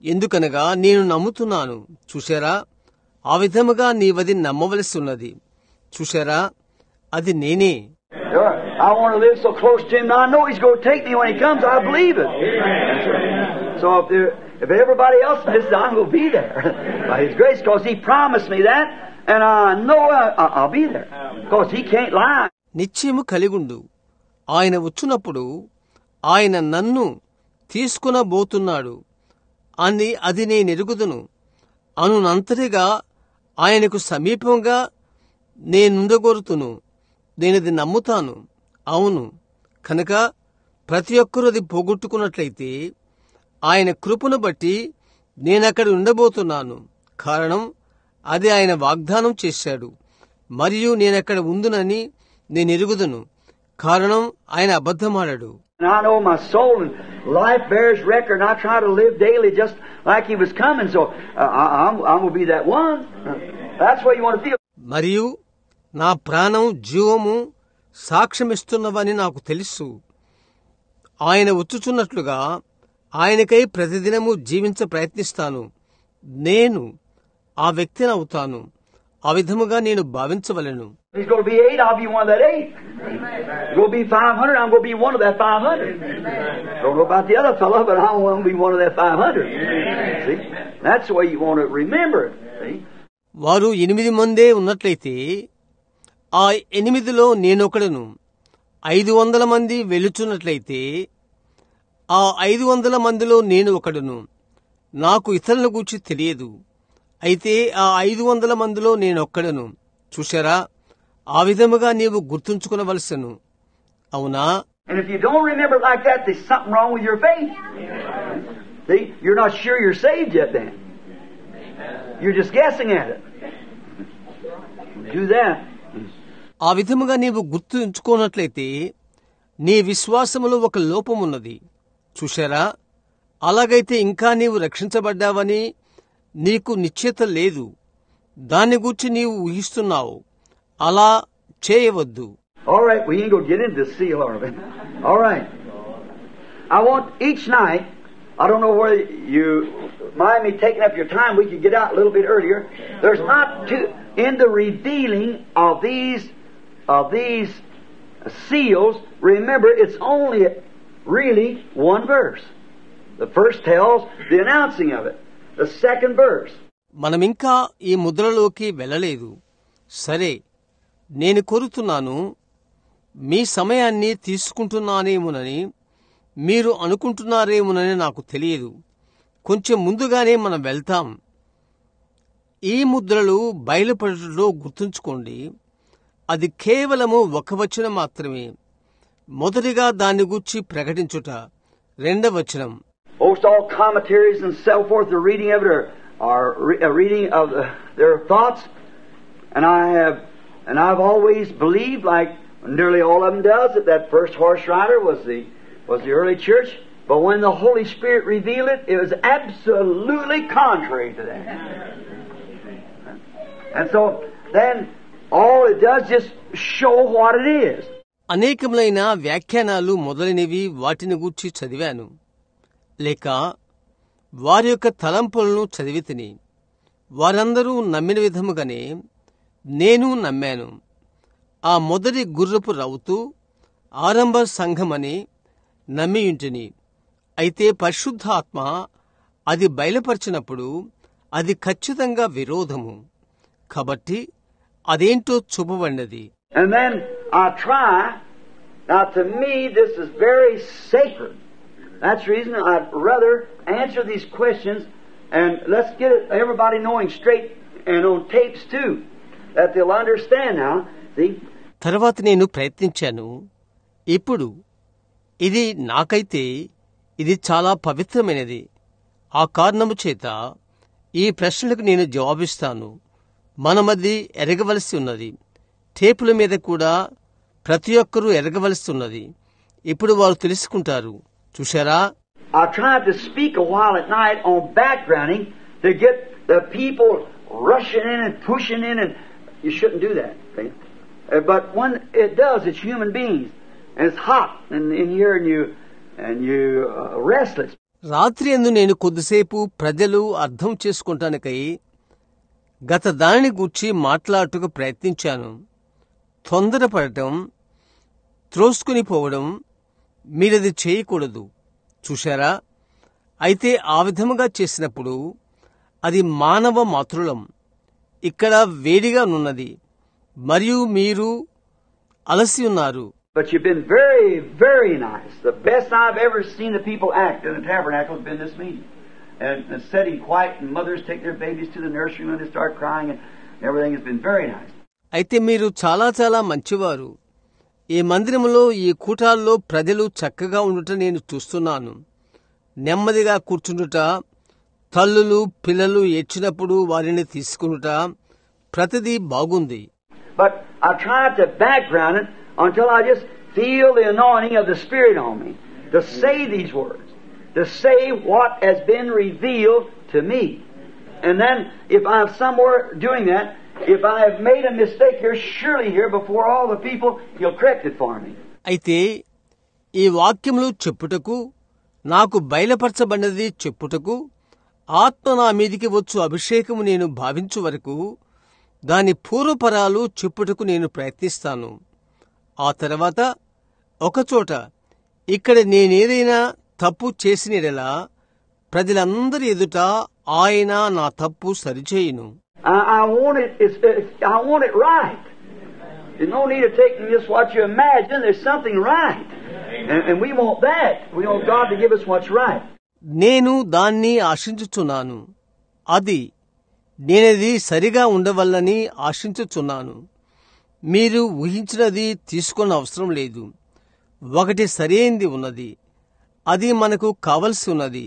S1: ఎందుకనగా నేను నమ్ముతున్నాను. చూశారా, ఆ విధముగా నీవది నమ్మవలసి ఉన్నది. చూశారా, అది నేనే.
S2: I want to live so close to Him. Now I know He's going to take me when He comes. I believe it. So if everybody else misses, I'm going to be there by His grace, because He promised me that, and I know I'll be there, because He can't lie.
S1: నిశ్చయము కలిగుండు. ఆయన వచ్చునప్పుడు ఆయన నన్ను తీసుకునబోతున్నాడు అని అది నేనెరుగుదును. అనునంతటిగా ఆయనకు సమీపంగా నేనుండగోరుతును. నేనది నమ్ముతాను. అవును, కనుక ప్రతి ఒక్కరూ అది పోగొట్టుకున్నట్లయితే ఆయన కృపను బట్టి నేనక్కడ ఉండబోతున్నాను. కారణం, అది ఆయన వాగ్దానం చేశాడు. మరియు నేనక్కడ ఉందునని నేనెరుగుదును. కారణం, ఆయన అబద్ధమాడాడు.
S2: And I know my soul and life bears record, and I try to live daily just like He was coming, so I'm going to be that one. That's what you want to feel.
S1: మరియు నా ప్రాణం జీవము సాక్ష్యమిస్తున్నవని నాకు తెలుసు. ఆయన వచ్చుచున్నట్లుగా ఆయనకై ప్రతిదినము జీవించ ప్రయత్నిస్తాను. నేను ఆ వ్యక్తిని అవుతాను. ఆ విధముగా నేను భావించవలెను.
S2: There's going to be 8, I'll be one of that 8. There's going to be 500, I'm going to be one of that 500. Don't know about the other fellow, but I want to be one of that 500. See? That's the way you want to remember it. See?
S1: వారు 8 మందే ఉన్నట్లయితే ఆ 8లో నేనొకడను. 500 మంది వెలుచున్నట్లయితే ఆ 500 మందిలో నేను ఒకడును. నాకు ఇతరుల గూర్చి తెలియదు. అయితే ఆ 500 మందిలో నేనొక్కడను. చూశారా, ఆ విధముగా నీవు గుర్తుంచుకునవలసను. అవునా?
S2: And if you don't remember it like that, there's something wrong with your faith. See? You're not sure you're saved yet then. You're just guessing at it. Do that.
S1: ఆ విధముగా నీవు గుర్తుంచుకోనట్లయితే నీ విశ్వాసములో ఒక లోపమున్నది. చూశారా, అలాగైతే ఇంకా నీవు రక్షించబడ్డావని నీకు నిశ్చయత లేదు. దాన్ని గూర్చి నీవు ఊహిస్తున్నావు. అలా చేయవద్దు.
S2: All right, we ain't going to get into the seal of it. All right. I want each night, I don't know whether you mind me taking up your time, we could get out a little bit earlier. There's not too, in the revealing of these seals, remember it's only really one verse. The first tells the announcing of it. The second verse.
S1: మనమింకా ఈ ముద్రలోకి వెళ్ళలేదు. సరే, నేను కోరుతున్నాను, మీ సమయాన్ని తీసుకుంటున్నానేమోనని మీరు అనుకుంటున్నారేమోనని నాకు తెలియదు. కొంచెం ముందుగానే మనం వెళ్తాం. ఈ ముద్రలు బయలుపడటంలో గుర్తుంచుకోండి, అది కేవలము ఒక వచనం మాత్రమే. మొదటిగా దాని గూర్చి ప్రకటించుట. రెండవ వచనం.
S2: Most all commentaries and so forth, the reading of it are a reading of their thoughts, and I've always believed, like nearly all of them does, that first horse rider was the early church. But when the Holy Spirit revealed it, it was absolutely contrary to that. And so then all it does just show what it is.
S1: అనేకములైన వ్యాఖ్యానాలు మొదలైనవి వాటిని గూర్చి చదివాను, లేక వారి యొక్క తలంపులను చదివితిని. వారందరూ నమ్మిన విధముగానే నేను నమ్మాను. ఆ మొదటి గుర్రపు రౌతు ఆరంభ సంఘమని నమ్మియుంటిని. అయితే పరిశుద్ధాత్మ అది బయలుపరిచినప్పుడు అది ఖచ్చితంగా విరోధము. కాబట్టి అదేంటో చూపబడినది.
S2: And then I try, now to me this is very sacred. That's the reason I'd rather answer these questions, and let's get everybody knowing straight and on tapes too, that they'll understand now. See?
S1: తర్వాత నేను ప్రయత్నించాను. ఇప్పుడు ఇది నాకైతే ఇది చాలా పవిత్రమైనది. ఆ కారణము చేత ఈ ప్రశ్నలకు నేను జవాబిస్తాను. మనమది ఎరగవలసి ఉన్నది. టేపుల మీద కూడా ప్రతి ఒక్కరూ ఎరగవలస్తున్నది. ఇప్పుడు వారు తెలుసుకుంటారు. చూశారా?
S2: I tried to speak a while at night on backgrounding to get the people rushing in and pushing in, and you shouldn't do that. See? But when it does, it's human beings, and it's hot in here, and you restless.
S1: రాత్రి యందు నేను కొద్దిసేపు ప్రజలు అర్థం చేసుకుంటానికై గత దానిని గూర్చి మాట్లాడుటకు ప్రయత్నించాను. తొందరపడటం, త్రోసుకుని పోవడం, మీరది చేయకూడదు. చూశారా? అయితే ఆ విధముగా చేసినప్పుడు అది మానవ మాతృలం. ఇక్కడ వేడిగా నున్నది మరియు మీరు అలసి ఉన్నారు.
S2: But you've been very, very nice. The best I've ever seen the people act in the tabernacle has been this meeting. And sitting quiet, and mothers take their babies to the nursery when they start crying, and everything has been very nice.
S1: అయితే మీరు చాలా చాలా మంచివారు. ఈ మందిరములో, ఈ కూటాల్లో ప్రజలు చక్కగా ఉండుట నేను చూస్తున్నాను. నెమ్మదిగా కూర్చుండుట, తల్లులు పిల్లలు ఏడ్చినప్పుడు వారిని తీసుకునుట, ప్రతిదీ బాగుంది.
S2: But I tried to background it until I just feel the anointing of the Spirit on me to say these words, to say what has been revealed to me. And then if I'm somewhere doing that, if I have made a mistake here, surely here before all the people, He'll correct it for me.
S1: అయితే ఈ వాక్యములు చెప్పుటకు, నాకు బయలుపరచబడినది చెప్పుటకు, ఆత్మ నా మీదికి వచ్చు అభిషేకము నేను భావించు వరకు దాని పూర్వపరాలు చెప్పుటకు నేను ప్రయత్నిస్తాను. ఆ తర్వాత ఒకచోట ఇక్కడ నేనేదైనా తప్పు చేసినలా ప్రజలందరి ఎదుట ఆయన నా తప్పు సరిచేయును.
S2: I want it right. There's no need of taking just what you imagine. There's something right. And we want that. We want God to give us what's right.
S1: నేను దాన్ని ఆశించుచున్నాను. నేనది సరిగా ఉండవల్లని ఆశించుచున్నాను. మీరు ఊహించినది తీసుకున్న అవసరం లేదు. ఒకటి సరైంది ఉన్నది. అది మనకు కావలసి ఉన్నది.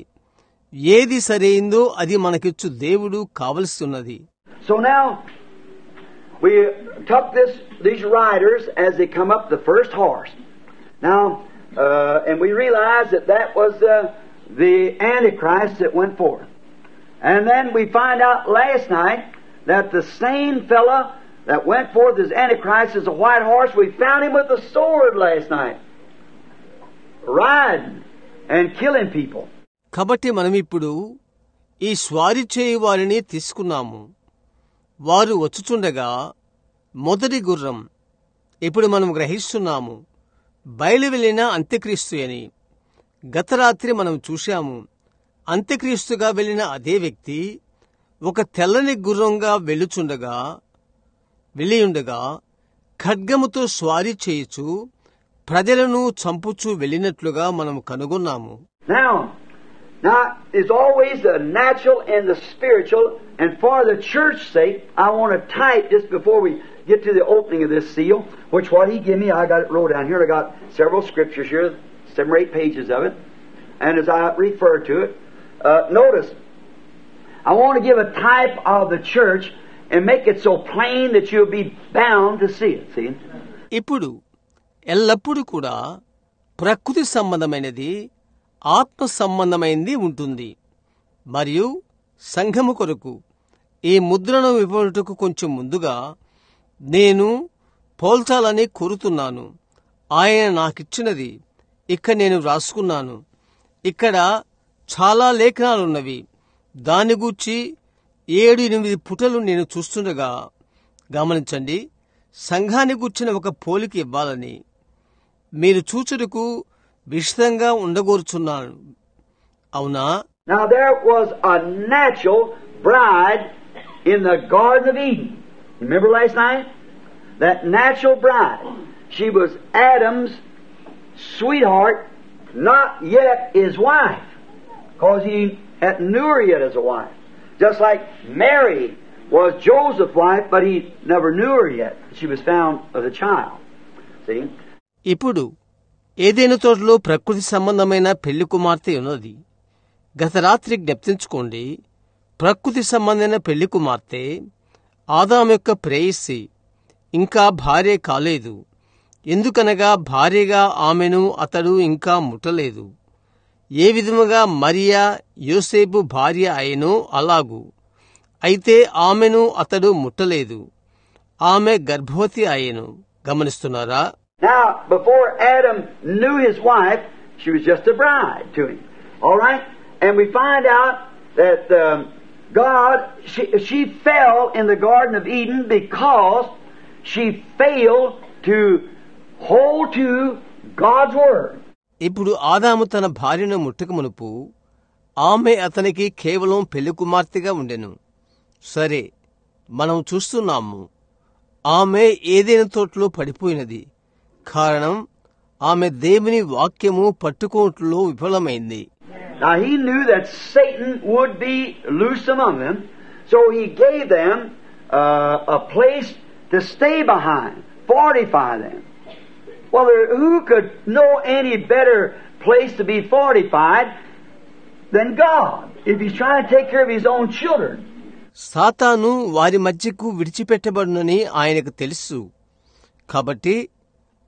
S1: ఏది సరైందో అది మనకిచ్చు దేవుడు కావలసి ఉన్నది.
S2: So now we took these riders as they come up the first horse. Now, and we realized that was the Antichrist that went forth. And then we find out last night that the same fella that went forth as Antichrist is a white horse. We found him with a sword last night, riding and killing people.
S1: కాబట్టి మనమిప్పుడు ఈ స్వారీ చేయు వారిని తీసుకున్నాము. వారు వచ్చుచుండగా మొదటి గుర్రం. ఇప్పుడు మనం గ్రహిస్తున్నాము బయలు వెళ్లిన అంత్యక్రీస్తు అని. గత రాత్రి మనం చూశాము, అంత్యక్రీస్తుగా వెళ్లిన అదే వ్యక్తి ఒక తెల్లని గుర్రంగా వెళ్ళియుండగా ఖడ్గముతో స్వారీ చేయుచు ప్రజలను చంపుచూ వెళ్ళినట్లుగా మనం కనుగొన్నాము.
S2: Now, it's always the natural and the spiritual, and for the church's sake, I want to type just before we get to the opening of this seal, which what he gave me, I got it wrote down here. I got several scriptures here, 7 or 8 pages of it, and as I refer to it, notice, I want to give a type of the church and make it so plain that you'll be bound to see it. See?
S1: ఇప్పుడు ఎల్లప్పుడూ కూడా ప్రకృతి సంబంధమైనది, ఆత్మ సంబంధమైనది ఉంటుంది. మరియు సంఘము కొరకు ఈ ముద్రను ఇవ్వటకు కొంచెం ముందుగా నేను పోల్చాలని కోరుతున్నాను. ఆయన నాకిచ్చినది ఇక్కడ నేను రాసుకున్నాను. ఇక్కడ చాలా లేఖనాలున్నవి. దాని గూర్చి 7-8 పుటలు నేను చూస్తుండగా గమనించండి. సంఘాన్ని గూర్చిన ఒక పోలిక ఇవ్వాలని మీరు చూచుటకు విశదంగా ఉండగోరుచున్నాను. అవునా?
S2: Now there was a natural bride in the Garden of Eden. Remember last night? That natural bride. She was Adam's sweetheart, not yet his wife, because he hadn't knew her yet as a wife. Just like Mary was Joseph's wife, but he never knew her yet. She was found as a child. See?
S1: ఇప్పుడు ఏదైనా తోటలో ప్రకృతి సంబంధమైన పెళ్లి కుమార్తె ఉన్నది. గత రాత్రి జ్ఞప్తించుకోండి, ప్రకృతి సంబంధమైన పెళ్లి కుమార్తె ఆదాము యొక్క ప్రేయసి ఇంకా భార్య కాలేదు. ఎందుకనగా భార్యగా ఆమెను అతడు ఇంకా ముట్టలేదు. ఏ విధముగా మరియా యోసేపు భార్య అయినో అలాగు. అయితే ఆమెను అతడు ముట్టలేదు. ఆమె గర్భవతి అయ్యెను. గమనిస్తున్నారా?
S2: Now, before Adam knew his wife, she was just a bride to him. All right? And we find out that God, she fell in the Garden of Eden because she failed to hold to God's Word.
S1: ఇప్పుడు ఆదాము తన భార్యను ముట్టక మునుపు ఆమె అతనికి కేవలం పెళ్లి కుమార్తెగా ఉండెను. సరే, మనం చూస్తున్నాము ఆమె ఏదైనా తోటలో పడిపోయినది. కారణం ఆమె దేవుని వాక్యము పట్టుకోవటంలో విఫలమైంది.
S2: Now he knew that Satan would be loose among them, so he gave them a place to stay behind, fortify them. Well, who could know any better place to be fortified than God, if he's trying to take care of his own children?
S1: సాతాను వారి మధ్యకు విడిచిపెట్టబడునని ఆయనకు తెలుసు. కాబట్టి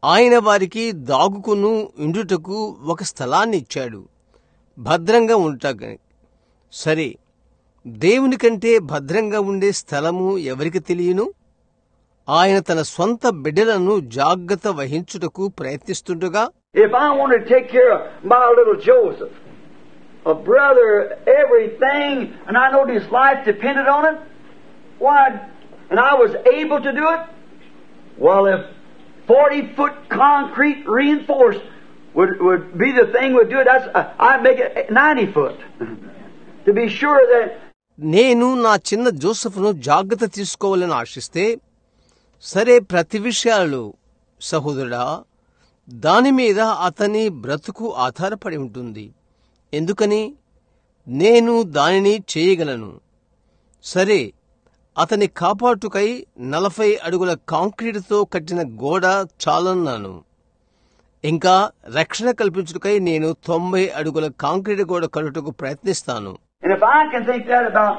S1: ఆయన వారికి దాగుకును ఇండుటకు ఒక స్థలాన్ని ఇచ్చాడు, భద్రంగా ఉంటాక. సరే, దేవుని కంటే భద్రంగా ఉండే స్థలము ఎవరికి తెలియను? ఆయన తన స్వంత బిడ్డలను జాగ్రత్త వహించుటకు ప్రయత్నిస్తుండగా,
S2: If I want to take care of my little Joseph, a brother, everything, and I know his life depended on it, why, and I was able to do it, well, if 40-foot concrete reinforced would be the thing would do it, I'd make it 90 foot to be sure that.
S1: నేను నా చిన్న జోసెఫ్ను జాగ్రత్త తీసుకోవాలని ఆశిస్తే, సరే, ప్రతి విషయాలలో సహోదరుడా, దానిమీద అతని బ్రతుకు ఆధారపడి ఉంటుంది. ఎందుకని? నేను దానిని చేయగలను. సరే, అతని కాపాటుకై 40 అడుగుల కాంక్రీటుతో కట్టిన గోడ చాలన్నాను. ఇంకా రక్షణ కల్పించుటకై నేను 90 అడుగుల కాంక్రీటు గోడ కట్టుటకు ప్రయత్నిస్తాను.
S2: And if I can think that about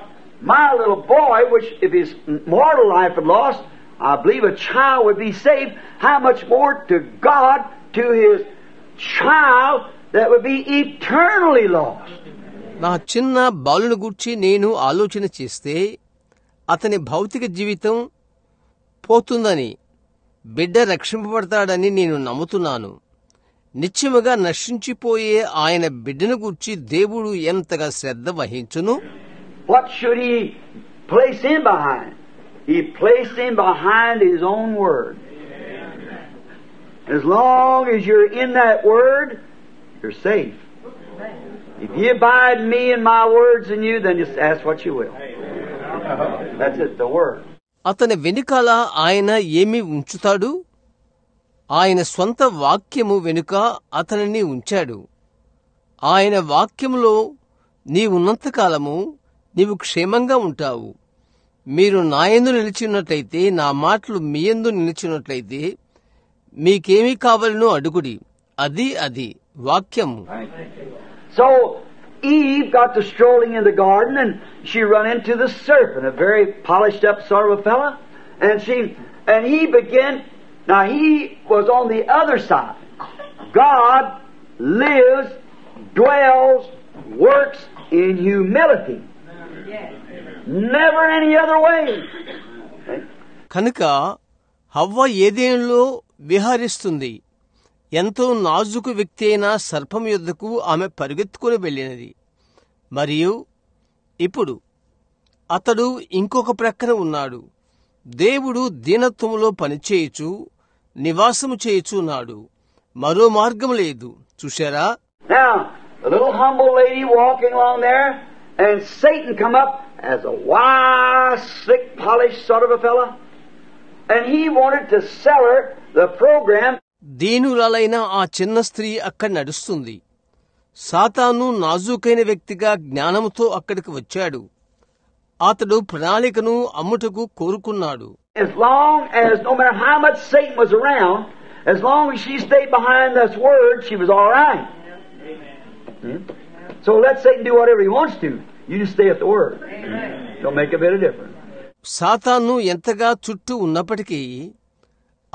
S2: my little boy, which if his mortal life had lost, I believe a child would be saved, how much more to God, to his child that would be eternally lost.
S1: నా చిన్న బాలుని గూర్చి నేను ఆలోచన చేస్తే, అతని భౌతిక జీవితం పోతుందని, బిడ్డ రక్షింపబడతాడని నేను నమ్ముతున్నాను. నిత్యముగా నశించిపోయే ఆయన బిడ్డను గూర్చి దేవుడు ఎంతగా శ్రద్ధ వహించును.
S2: What should he place him behind? He placed him behind his own word. As long as you're in that word, you're safe. If you abide in me and my words in you, then just ask what you will. That's it, the word.
S1: అతని వెనుకాల ఆయన ఏమి ఉంచుతాడు? ఆయన స్వంత వాక్యము వెనుక అతనిని ఉంచాడు. ఆయన వాక్యములో నీవున్నంతకాలము నీవు క్షేమంగా ఉంటావు. మీరు నాయందు నిలిచినట్లయితే, నా మాటలు మీయందు నిలిచినట్లయితే, మీకేమి కావాలనో అడుగుడి. అది వాక్యము.
S2: So Eve got to strolling in the garden, and she run into the serpent, a very polished up sort of a fella, and he began. Now he was on the other side. God lives, dwells, works in humility. Never any other way.
S1: కనుక హవ్వ ఏదేనులో విహరిస్తుంది. ఎంతో నాజుకు వ్యక్తి అయిన సర్పం యొద్దకు ఆమె పరుగెత్తుకుని వెళ్ళినది. మరియు ఇప్పుడు అతడు ఇంకొక ప్రక్కన ఉన్నాడు. దేవుడు దీనత్వములో పనిచేయుచు నివాసము చేయుచున్నాడు. మరో మార్గం లేదు. చూశారా?
S2: Now, a little humble lady walking along there, and Satan come up as a wise, slick, polished sort of a fella, and he wanted to sell her the program.
S1: దీనురాలైన ఆ చిన్న స్త్రీ అక్కడ నడుస్తుంది. సాతాను నాజూకైన వ్యక్తిగా జ్ఞానముతో అక్కడికి వచ్చాడు. అతడు ప్రణాళికను అమ్ముటకు కోరుకున్నాడు.
S2: As long as, no matter how much Satan was around, as long as she stayed behind this word, she was all right. So let Satan do whatever he wants to. You just stay at the word. Don't make a bit of difference.
S1: సాతాను ఎంతగా చుట్టూ ఉన్నప్పటికీ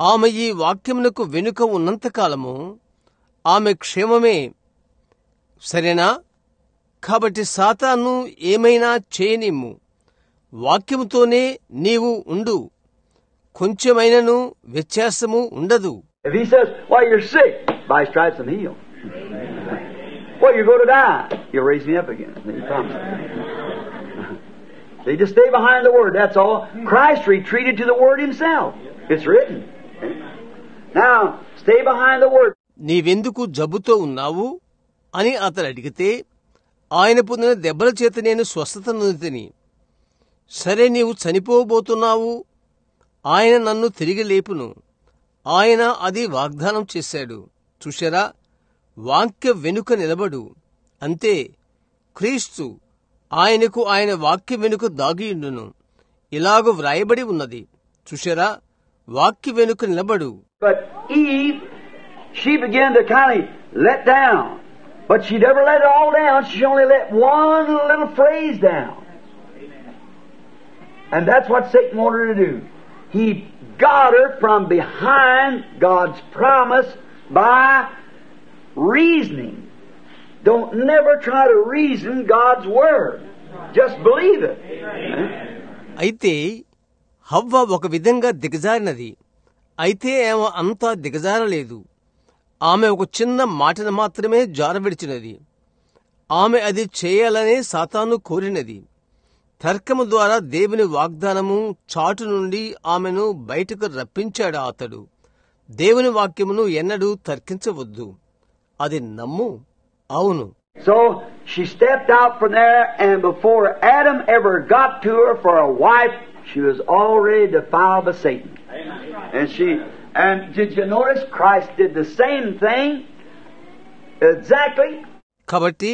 S1: ఆమె ఈ వాక్యమునకు వెనుక ఉన్నంతకాలము ఆమె క్షేమమే. సరేనా? కాబట్టి సాతాను ఏమైనా చేయనిమ్ము, వాక్యముతోనే నీవు ఉండు. కొంచెమైనను వ్యత్యాసము ఉండదు.
S2: If he says, "Well, you're sick," by stripes I'm healed. Well, you're going to die. He'll raise me up again. He promised. They just stay behind the Word, that's all. Christ retreated to the Word Himself. It's written. Now, stay behind the Word.
S1: నీవెందుకు జబ్బుతో ఉన్నావు అని అతడు అడిగితే, ఆయన పొందిన దెబ్బల చేత నేను స్వస్థత నొందితిని. సరే, నీవు చనిపోబోతున్నావు, ఆయన నన్ను తిరిగి లేపును. ఆయన అది వాగ్దానం చేశాడు. చూశారా? వాక్య వెనుక నిలబడు. అంతే. క్రీస్తు ఆయనకు ఆయన వాక్య వెనుక దాగియుండును. ఇలాగ వ్రాయబడి ఉన్నది. చూశారా? వాక్య వెనుక నిలబడు.
S2: But Eve, she began to kind of let down. But she never let it all down. She only let one little phrase down. And that's what Satan wanted her to do. He got her from behind God's promise by reasoning. Don't never try to reason God's Word. Just believe it.
S1: అయితే హవ్వ ఒక విధంగా దిగజారినది. అయితే ఆమె అంతా దిగజారలేదు. ఆమె ఒక చిన్న మాటను మాత్రమే జారవిడిచినది. ఆమె అది చేయాలనే సాతాను కోరినది. తర్కము ద్వారా దేవుని వాగ్దానము చాటు నుండి ఆమెను బయటకు రప్పించాడు అతడు. దేవుని వాక్యమును ఎన్నడూ తర్కించవద్దు, అది నమ్ము. అవును.
S2: So she stepped out from there, and before Adam ever got to her for a wife, she was already defiled by Satan. And did you notice Christ did the same thing exactly?
S1: కాబట్టి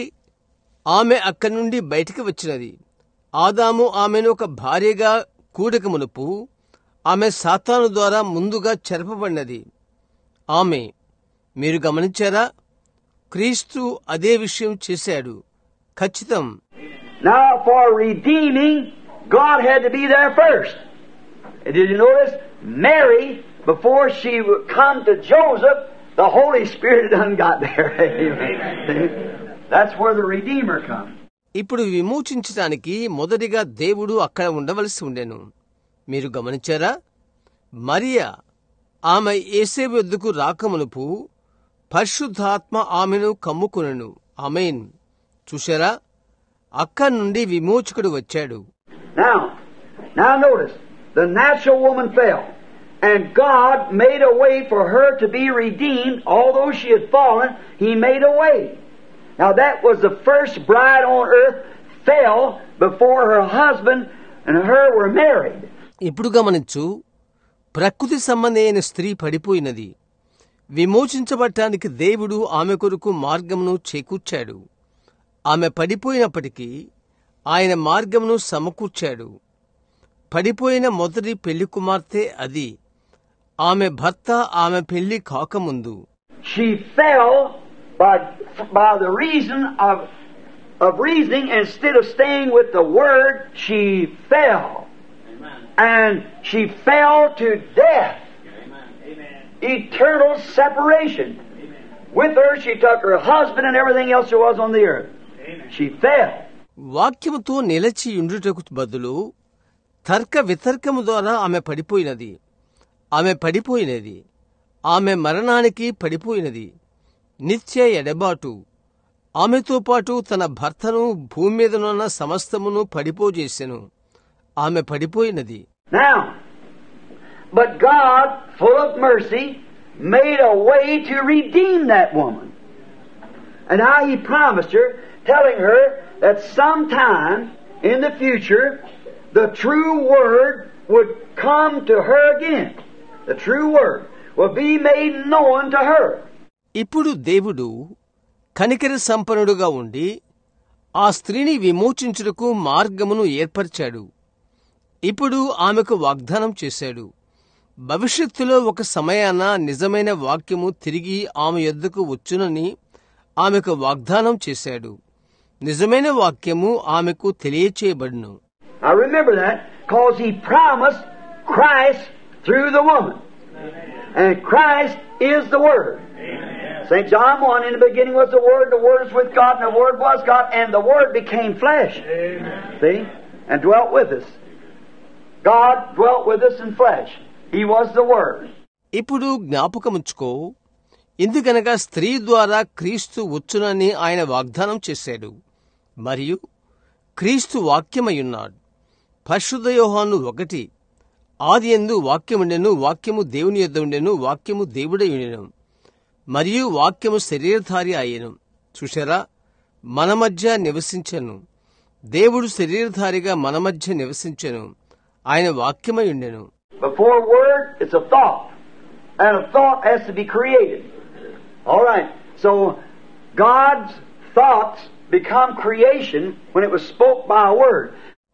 S1: ఆమె అక్కడి నుండి బయటికి వచ్చినది. ఆదాము ఆమెను ఒక భార్యగా కూడక మునుపు ఆమె సాతాను ద్వారా ముందుగా చెరపబడినది. ఆమె, మీరు గమనించారా? క్రీస్తు అదే విషయం చేశాడు. ఖచ్చితం.
S2: Now for redeeming, God had to be there first. And did you notice Mary, before she would come to Joseph, the Holy Spirit done got there. That's where the Redeemer comes.
S1: ఇప్పుడు విమోచించడానికి మొదటిగా దేవుడు అక్కడ ఉండవలసి ఉండెను. మీరు గమనించారా? మరియా ఆమె యేసేపు వద్దకు రాకమునుపు పరిశుద్ధాత్మ ఆమెను కమ్ముకొనెను. ఆమేన్. చూశారా? అక్కడి నుండి విమోచకుడు వచ్చాడు.
S2: Now notice, the natural woman fell, and God made a way for her to be redeemed. Although she had fallen, He made a way. Now that was the first bride on earth fell before her husband and her were married.
S1: ఇప్పుడు గమనించు, ప్రకృతి సంబంధి అయిన స్త్రీ పడిపోయినది. విమోచించబడటానికి దేవుడు ఆమె కొరకు మార్గమును చేకూర్చాడు. ఆమె పడిపోయినప్పటికీ ఆయన మార్గమును సమకూర్చాడు. పడిపోయిన మొదటి పెళ్లి కుమార్తె అది. ఆమె భర్త ఆమె పెళ్లి కాకముందు.
S2: She fell by the reason of reasoning. Instead of staying with the Word, she fell. Amen. And she fell to death. Amen. Eternal separation. Amen. With her she took her husband and everything else there was on the earth. Amen. She fell.
S1: వాక్యముతో నిలచి ఉండుటకు బదులు తర్క వితర్కము ద్వారా ఆమె పడిపోయినది. ఆమె మరణానికి పడిపోయినది. నిత్య ఎడబాటు. ఆమెతో పాటు తన భర్తను భూమి మీదనున్న సమస్తమును పడిపోజేసెను. ఆమె పడిపోయినది.
S2: Now, but God, full of mercy, made a way to redeem that woman. And now He promised her, telling her that sometime in the future, the true Word would come to her again. The true Word will be made known to her.
S1: ఇప్పుడు దేవుడు కనికర సంపన్నుడుగా ఉండి ఆ స్త్రీని విమోచించుటకు మార్గమును ఏర్పరిచాడు. ఇప్పుడు ఆమెకు వాగ్దానం చేశాడు. భవిష్యత్తులో ఒక సమయాన నిజమైన వాక్యము తిరిగి ఆమె యొద్దకు వచ్చునని ఆమెకు వాగ్దానం చేశాడు. నిజమైన వాక్యము ఆమెకు తెలియచేయబడును.
S2: I remember that because He promised Christ through the woman. And Christ is the Word. St. John 1, in the beginning was the Word was with God, and the Word was God, and the Word became flesh. See? And dwelt with us. God dwelt with us in flesh. He was the Word.
S1: ఇప్పుడు జ్ఞాపకముంచుకో, ఎందుకనగా స్త్రీ ద్వారా క్రీస్తు వచ్చునని ఆయన వాగ్దానం చేశాడు, మరియు క్రీస్తు వాక్యమయ్యున్నాడు. పరిశుద్ధ యోహాను 1, ఆదియందు వాక్యముండెను, వాక్యము దేవుని యొద్ద ఉండెను, వాక్యము దేవుడై ఉండెను, మరియు వాక్యము శరీరధారి అయ్యెను. చూశారా, మన మధ్య నివసించెను. దేవుడు శరీరధారిగా మన మధ్య నివసించెను. ఆయన వాక్యమై ఉండెను.
S2: Before word, it's a thought. And a thought has to be created. All right. So, God's thoughts become creation when it was spoke by a word.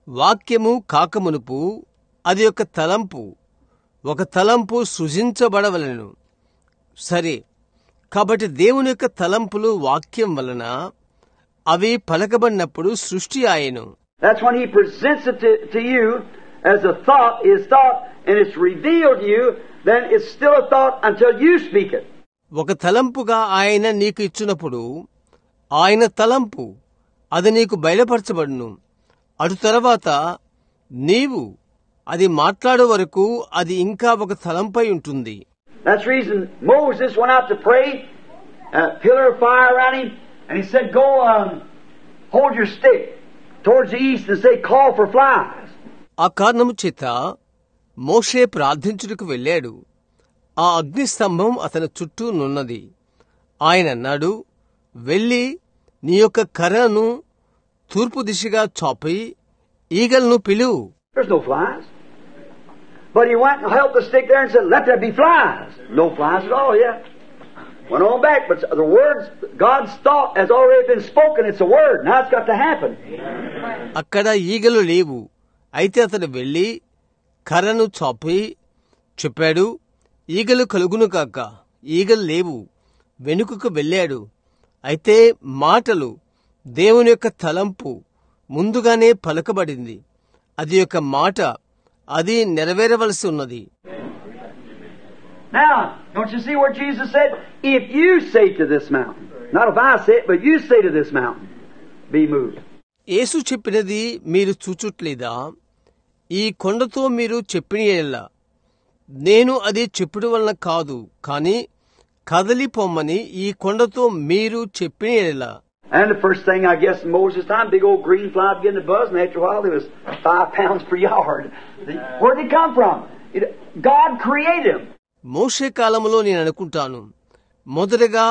S1: వాక్యము కాకమునుపు అది ఒక తలంపు సృజించబడవలెను. సరే, కాబట్టి దేవుని యొక్క తలంపులు వాక్యం వలన అవి పలకబడినప్పుడు సృష్టి ఆయను.
S2: That's when He presents it to you as a thought, His thought, and it's revealed to you, then it's still a thought until you speak it.
S1: ఒక తలంపుగా ఆయన నీకు ఇచ్చినప్పుడు ఆయన తలంపు అది నీకు బయలుపరచబడును. అటు తర్వాత నీవు అది మాట్లాడే వరకు అది ఇంకా ఒక తలంపై ఉంటుంది.
S2: That's the reason Moses went out to pray, pillar of fire around him, and he said, go hold your stick towards the east and say, call for flies.
S1: ఆ కారణము చేత మోషే ప్రార్థించుటకు వెళ్ళాడు. ఆ అగ్నిస్తంభం అతని చుట్టూ నున్నది. ఆయన అన్నాడు, వెళ్ళి నీ యొక్క కర్రను తూర్పు దిశగా చాపి ఈగలను పిలువు.
S2: There's no flies. But he went and held the stick there and said, let there be flies. No flies at all, yeah. Went on back, but the words, God's thought has already been spoken. It's a word. Now it's got to happen.
S1: అక్కడ ఈగలు లేవు. అయితే అతడు వెళ్ళి కర్రను చాపి చెప్పాడు, ఈగలు కలుగును కాక. ఈగలు లేవు. వెనుకకు వెళ్ళాడు. అయితే మాటలు, దేవుని యొక్క తలంపు ముందుగానే పలకబడింది. అది యొక్క మాట, అది నెరవేరవలసి ఉన్నది.
S2: Now, don't you see where Jesus said, if you say to this mountain, not if I say it, but you say to this mountain, be moved.
S1: యేసు చెప్పినది మీరు చూచుట్లేదా? ఈ కొండతో మీరు చెప్పిన యెడల, నేను అది చెప్పుడు వలన కాదు, కాని కదలి పొమ్మని ఈ కొండతో మీరు చెప్పిన యెడల.
S2: And the first thing, I guess, in Moses' time, big old green fly began to buzz, and after a while, it was 5 pounds per yard. Where did it come from? God created him.
S1: మోషే కాలంలో నేను అనుకుంటాను, మొదటగా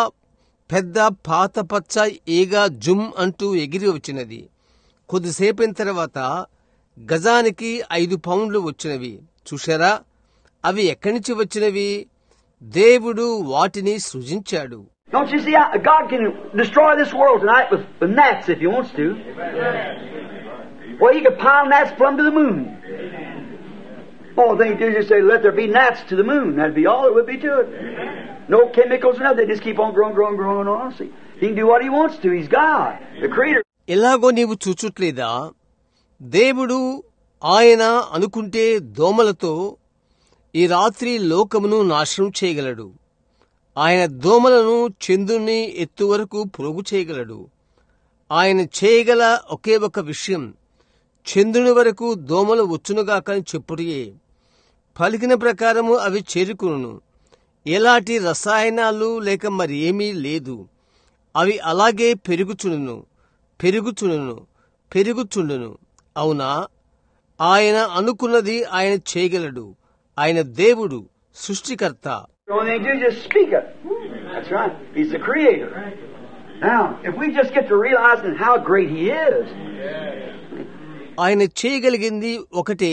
S1: పెద్ద పాత పచ్చ ఈగ జుమ్ అంటూ ఎగిరి వచ్చినది. కొద్దిసేపైన తర్వాత గజానికి 5 పౌండ్లు వచ్చినవి. చూశారా, అవి ఎక్కడి నుంచి వచ్చినవి? దేవుడు వాటిని సృజించాడు.
S2: Don't you see how God can destroy this world tonight with gnats if He wants to? Well, He could pile gnats plumb to the moon. All they do is just say, let there be gnats to the moon. That'd be all it would be to it. No chemicals or nothing. They just keep on growing on. See, He can do what He wants to. He's God, the Creator.
S1: ఎలాగో నీవు చూచుట్లేదా? దేవుడు ఆయన అనుకుంటే దోమలతో ఈ రాత్రి లోకమును నాశనం చేయగలడు. ఆయన దోమలను చంద్రుని ఎత్తు వరకు పొరుగు చేయగలడు. ఆయన చేయగల ఒకే ఒక విషయం, చంద్రుని వరకు దోమలు వచ్చునుగాకని చెప్పుటియే. పలికిన ప్రకారము అవి చేరుకును. ఎలాంటి రసాయనాలు లేక మరి ఏమీ లేదు. అవి అలాగే పెరుగుచుండును. అవునా, ఆయన అనుకున్నది ఆయన చేయగలడు. ఆయన దేవుడు, సృష్టికర్త.
S2: The only thing to do is just speak it. That's right. He's the Creator. Now, if we just get to realizing how great He is.
S1: ఆయన చేయగలిగింది ఒకటే,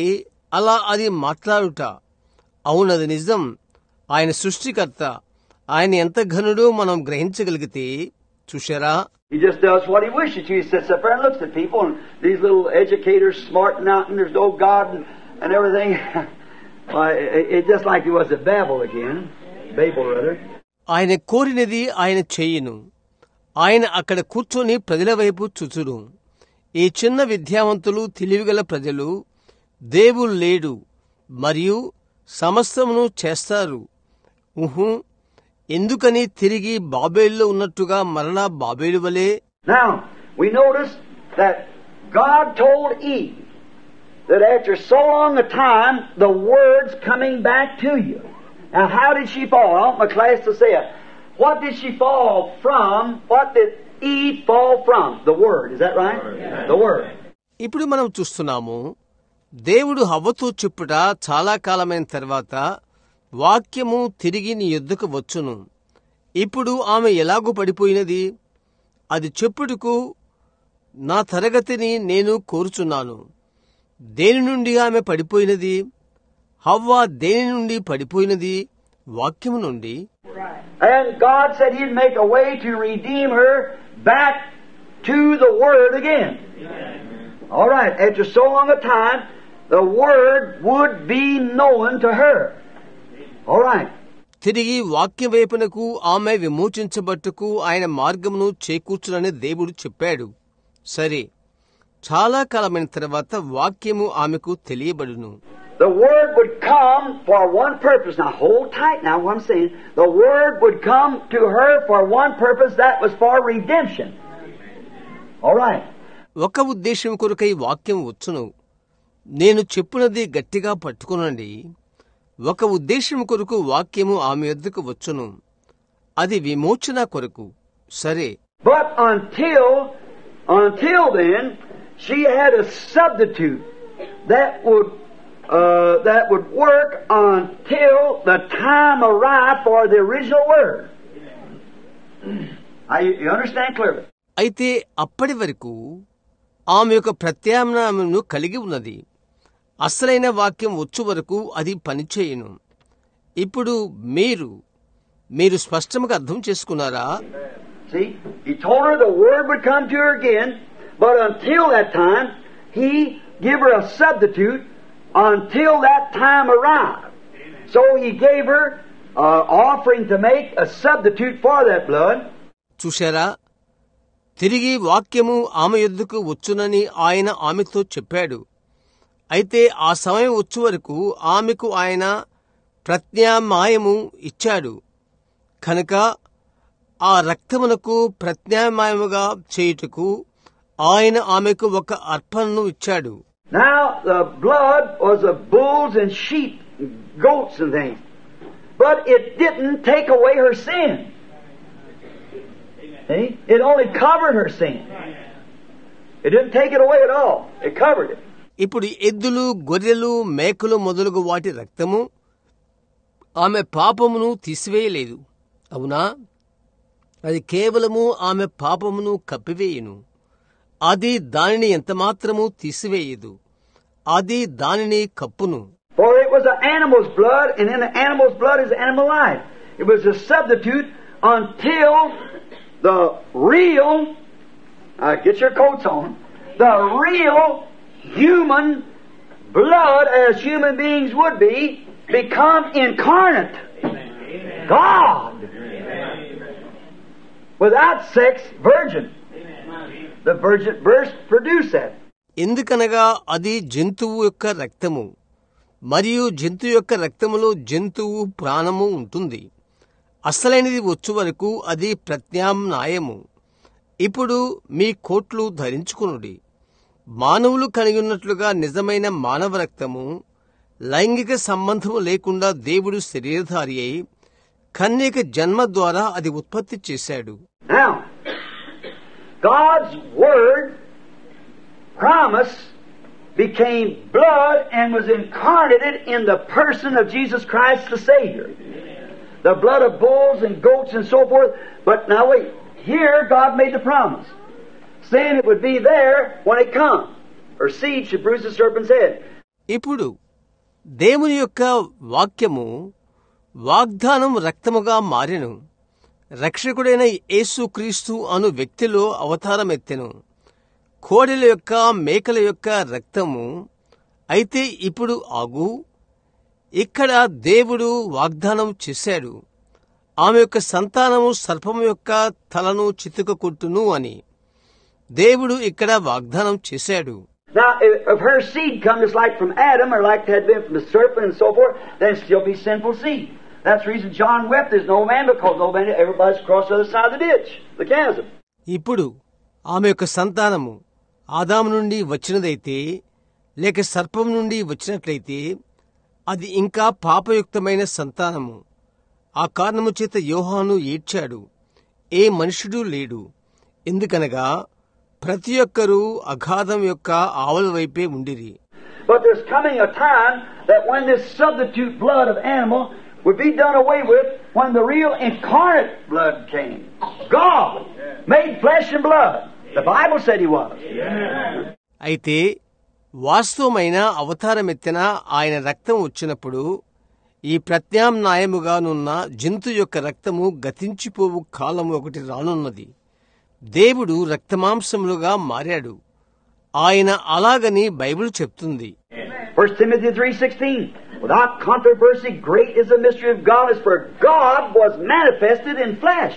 S1: అలా అది మాట్లాడుట. అవునది నిజం. ఆయన సృష్టికర్త. ఆయన ఎంత ఘనుడో మనం గ్రహించగలిగితే, చూశారా,
S2: He just does what He wishes to. He sits up there and looks at people, and these little educators smarting out, and there's no God and everything. It's just like it was at Babel again. Babel, rather.
S1: ఆయన కోరినది ఆయన చెయ్యను. ఆయన అక్కడ కూర్చొని ప్రజల వైపు చూచును. ఈ చిన్న విద్యావంతులు, తెలివిగల ప్రజలు, దేవుడు లేడు మరియు సమస్తమును చేస్తారు, ఎందుకని తిరిగి బాబేలులో ఉన్నట్టుగా మరలా బాబేలు వలె?
S2: Now, we notice that God told Eve that after so long a time, the word's coming back to you. Now, how did she fall? I want my class to say it. What did she fall from? What did Eve fall from? The word. Is that right? Yeah. The word.
S1: ఇప్పుడు మనం చూస్తున్నాము, దేవుడు హవ్వతో చెప్పుట చాలా కాలమైన తర్వాత వాక్యము తిరిగి నీ యొద్దకు వచ్చును. ఇప్పుడు ఆమె ఎలాగూ పడిపోయినది? అది చెప్పుటకు నా తరగతిని నేను కోరుచున్నాను. దేని నుండి ఆమె పడిపోయినది? హవ్వ దేని నుండి పడిపోయినది? వాక్యము నుండి.
S2: And God said He'd make a way to redeem her back to the Word again. All right, after so long a time, the Word would be known to her. All right.
S1: తిరిగి వాక్య వైపునకు ఆమె విమోచించబట్టుకు ఆయన మార్గమును చేకూర్చునని దేవుడు చెప్పాడు. సరే, చాలా కాలమైన తర్వాత వాక్యము ఆమెకు తెలియబడును.
S2: The Word would come for one purpose. Now hold tight now what I'm saying. The Word would come to her for one purpose, that was for redemption. All right.
S1: ఒక ఉద్దేశం కొరకై వాక్యం వచ్చును. నేను చెప్పునది గట్టిగా పట్టుకునండి. ఒక ఉద్దేశం కొరకు వాక్యము ఆమె యొద్దకు వచ్చును. అది విమోచన కొరకు. సరే.
S2: But until then, she had a substitute that would work until the time arrived for the original word. You understand clearly?
S1: అయితే అప్పటి వరకు ఆమె యొక్క ప్రత్యామ్నాయమును కలిగి ఉన్నది. అసలైన వాక్యం వచ్చు వరకు అది పనిచేయును. ఇప్పుడు మీరు స్పష్టంగా అర్థం చేసుకున్నారా?
S2: See, He told her the word would come to her again, but until that time, He gave her a substitute until that time arrived. So He gave her an offering to make a substitute for that blood.
S1: చూశారా? తిరిగి వాక్యము ఆమె యొద్దకు వచ్చునని ఆయన ఆమెతో చెప్పాడు. అయితే ఆ సమయం వచ్చే వరకు ఆమెకు ఆయన ప్రత్యామ్నాయము ఇచ్చాడు. కనుక ఆ రక్తమునకు ప్రత్యామ్నాయముగా చేయుటకు ఆయన ఆమెకు ఒక అర్పణను ఇచ్చాడు.
S2: Now the blood was of bulls and sheep, and goats and things, but it didn't take away her sin. See? It only covered her sin. It didn't take it away at all. It covered it.
S1: ఇప్పుడు ఎద్దులు, గొర్రెలు, మేకలు మొదలగు వాటి రక్తము ఆమె పాపమును తీసివేయలేదు. అవునా? అది కేవలము ఆమె పాపమును కప్పివేయును. అది దానిని ఎంతమాత్రము తీసివేయదు. అది దానిని కప్పును.
S2: For it was an animal's blood, and in the animal's blood is animal life. It was a substitute until the real, get your coats on, the real human blood, as human beings would be, become incarnate. Amen. God. Amen. Without sex, virgin. The virgin birth produced that.
S1: ఎందుకనగా అది జంతువు యొక్క రక్తము, మరియు జంతువు యొక్క రక్తములో జంతువు ప్రాణము ఉంటుంది. అసలైనది వచ్చు వరకు అది ప్రత్యామ్నాయము. ఇప్పుడు మీ కోట్లు ధరించుకునుడి. మానవులు కలిగి ఉన్నట్లుగా నిజమైన మానవ రక్తము లైంగిక సంబంధము లేకుండా దేవుడు శరీరధారి అయి కన్యక జన్మ ద్వారా అది ఉత్పత్తి చేశాడు.
S2: Now, God's word promise became blood and was incarnated in the person of Jesus Christ the Savior. The blood of bulls and goats and so forth. But now wait, here God made the promise, saying it would be there when it comes. Her seed should bruise the serpent's head.
S1: ఇప్పుడు దేవుని యొక్క వాక్యము వాగ్దానం రక్తముగా మారెను. రక్షకుడైన యేసుక్రీస్తు అను వ్యక్తిలో అవతారమెత్తెను. కోడెల యొక్క, మేకల యొక్క రక్తము. అయితే ఇప్పుడు ఆగు, ఇక్కడ దేవుడు వాగ్దానం చేశాడు, ఆమె యొక్క సంతానము సర్పము యొక్క తలను చితుకుకొట్టును అని. దేవుడు ఇక్కడ వాగ్దానం చేశాడు.
S2: Now, if her seed come just like from Adam, or like it had been from the serpent and so forth, then still be sinful seed. That's the reason John wept. There's no man because no man, everybody's across the other side of the ditch, the chasm.
S1: ఇప్పుడు ఆమె యొక్క సంతానము ఆదాము నుండి వచ్చినదైతే లేక సర్పం నుండి వచ్చినట్లయితే అది ఇంకా పాపయుక్తమైన సంతానము. ఆ కారణము చేత యోహాను ఏడ్చాడు. ఏ మనుషుడు లేడు, ఎందుకనగా ప్రతి ఒక్కరూ అగాధం యొక్క ఆవల వైపే ఉండిరి.
S2: But there's coming a time that when this substitute blood of animal would be done away with, when the real incarnate blood came. God made flesh and blood. The Bible said He was.
S1: అయితే వాస్తవమైన అవతారమెత్తిన ఆయన రక్తం వచ్చినప్పుడు ఈ ప్రత్యామ్నాయముగానున్న జంతు యొక్క రక్తము గతించిపోవు కాలము ఒకటి రానున్నది. దేవుడు రక్తమాంసములుగా మారాడు. ఆయన అలాగని బైబిల్ చెప్తుంది.
S2: 1 Timothy 3:16. Without controversy, great is the mystery of godliness, for God was manifested in flesh.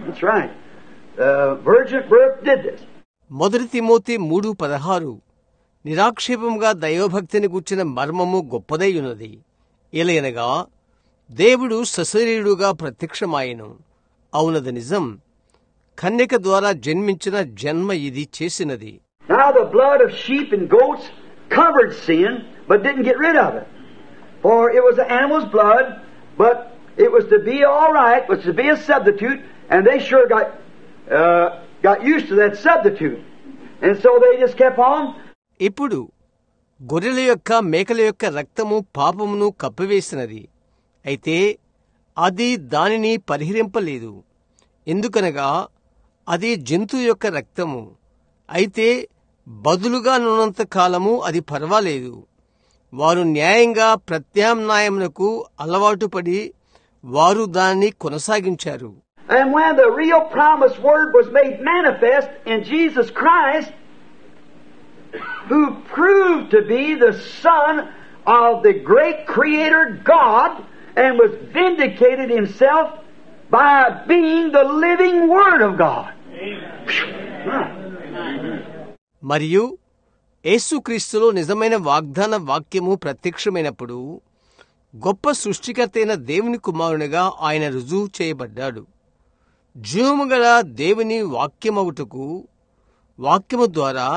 S2: That's right. Virgin birth did this.
S1: 1 Timothy 3:16. నిరాక్షేపముగా దైవభక్తిని గుర్చిన మర్మము గొప్పదై ఉన్నది. ఎలయనగా దేవుడు సశరీరుడుగా ప్రత్యక్షమాయెను. అవునది నిజం. కన్యక ద్వారా జన్మించిన జన్మ ఇది చేసినది.
S2: Now the blood of sheep and goats covered sin, but didn't get rid of it. For it was the animal's blood, but it was to be all right, was to be a substitute, and they sure got used to that substitute. And so they just kept on.
S1: ఇప్పుడు గొర్రెల యొక్క మేకల యొక్క రక్తము పాపమును కప్పివేసినది. అయితే అది దానిని పరిహరింపలేదు. ఎందుకనగా అది జంతువు యొక్క రక్తము. అయితే బదులుగా నున్నంత కాలము అది పర్వాలేదు. వారు న్యాయంగా ప్రత్యామ్నాయమునకు అలవాటు పడి వారు దాన్ని కొనసాగించారు.
S2: And when the real promised word was made manifest in Jesus Christ, who proved to be the Son of the great Creator God and was vindicated Himself by being the living Word of God.
S1: మరియు యేసుక్రీస్తులో నిజమైన వాగ్దాన వాక్యము ప్రత్యక్షమైనప్పుడు గొప్ప సృష్టికర్తైన దేవుని కుమారునిగా ఆయన రుజువు చేయబడ్డాడు. జీవముగల దేవుని వాక్యమవుటకు వాక్యము ద్వారా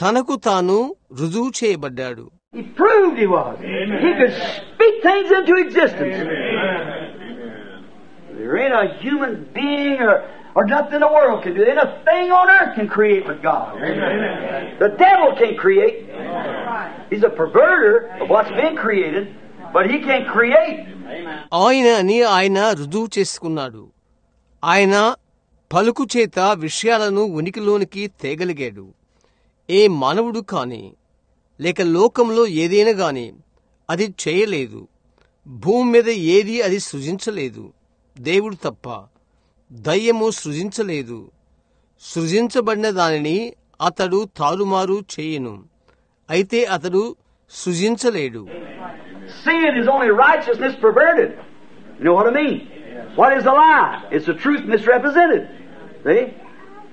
S1: తనకు తాను రుజువు చేయబడ్డాడు.
S2: He proved He was. He could speak things into existence. There ain't a human being or nothing in the world can do. There ain't a thing on earth can create with God. The devil can't create. He's a perverter of what's been created, but he can't create.
S1: ఆయన రుజువు చేసుకున్నాడు. ఆయన పలుకు చేత విషయాలను ఉనికిలోనికి తేగలిగాడు. ఏ మానవుడు కాని లేక లోకంలో ఏదైనా గాని అది చేయలేదు. భూమి మీద ఏది అది సృజించలేదు. దేవుడు తప్ప దయ్యము సృజించలేదు. సృజించబడిన దానిని అతడు తారుమారు చేయను. అయితే అతడు సృజించలేడు.
S2: Sin is only righteousness perverted. You know what I mean? What is a lie? It's the truth misrepresented. See?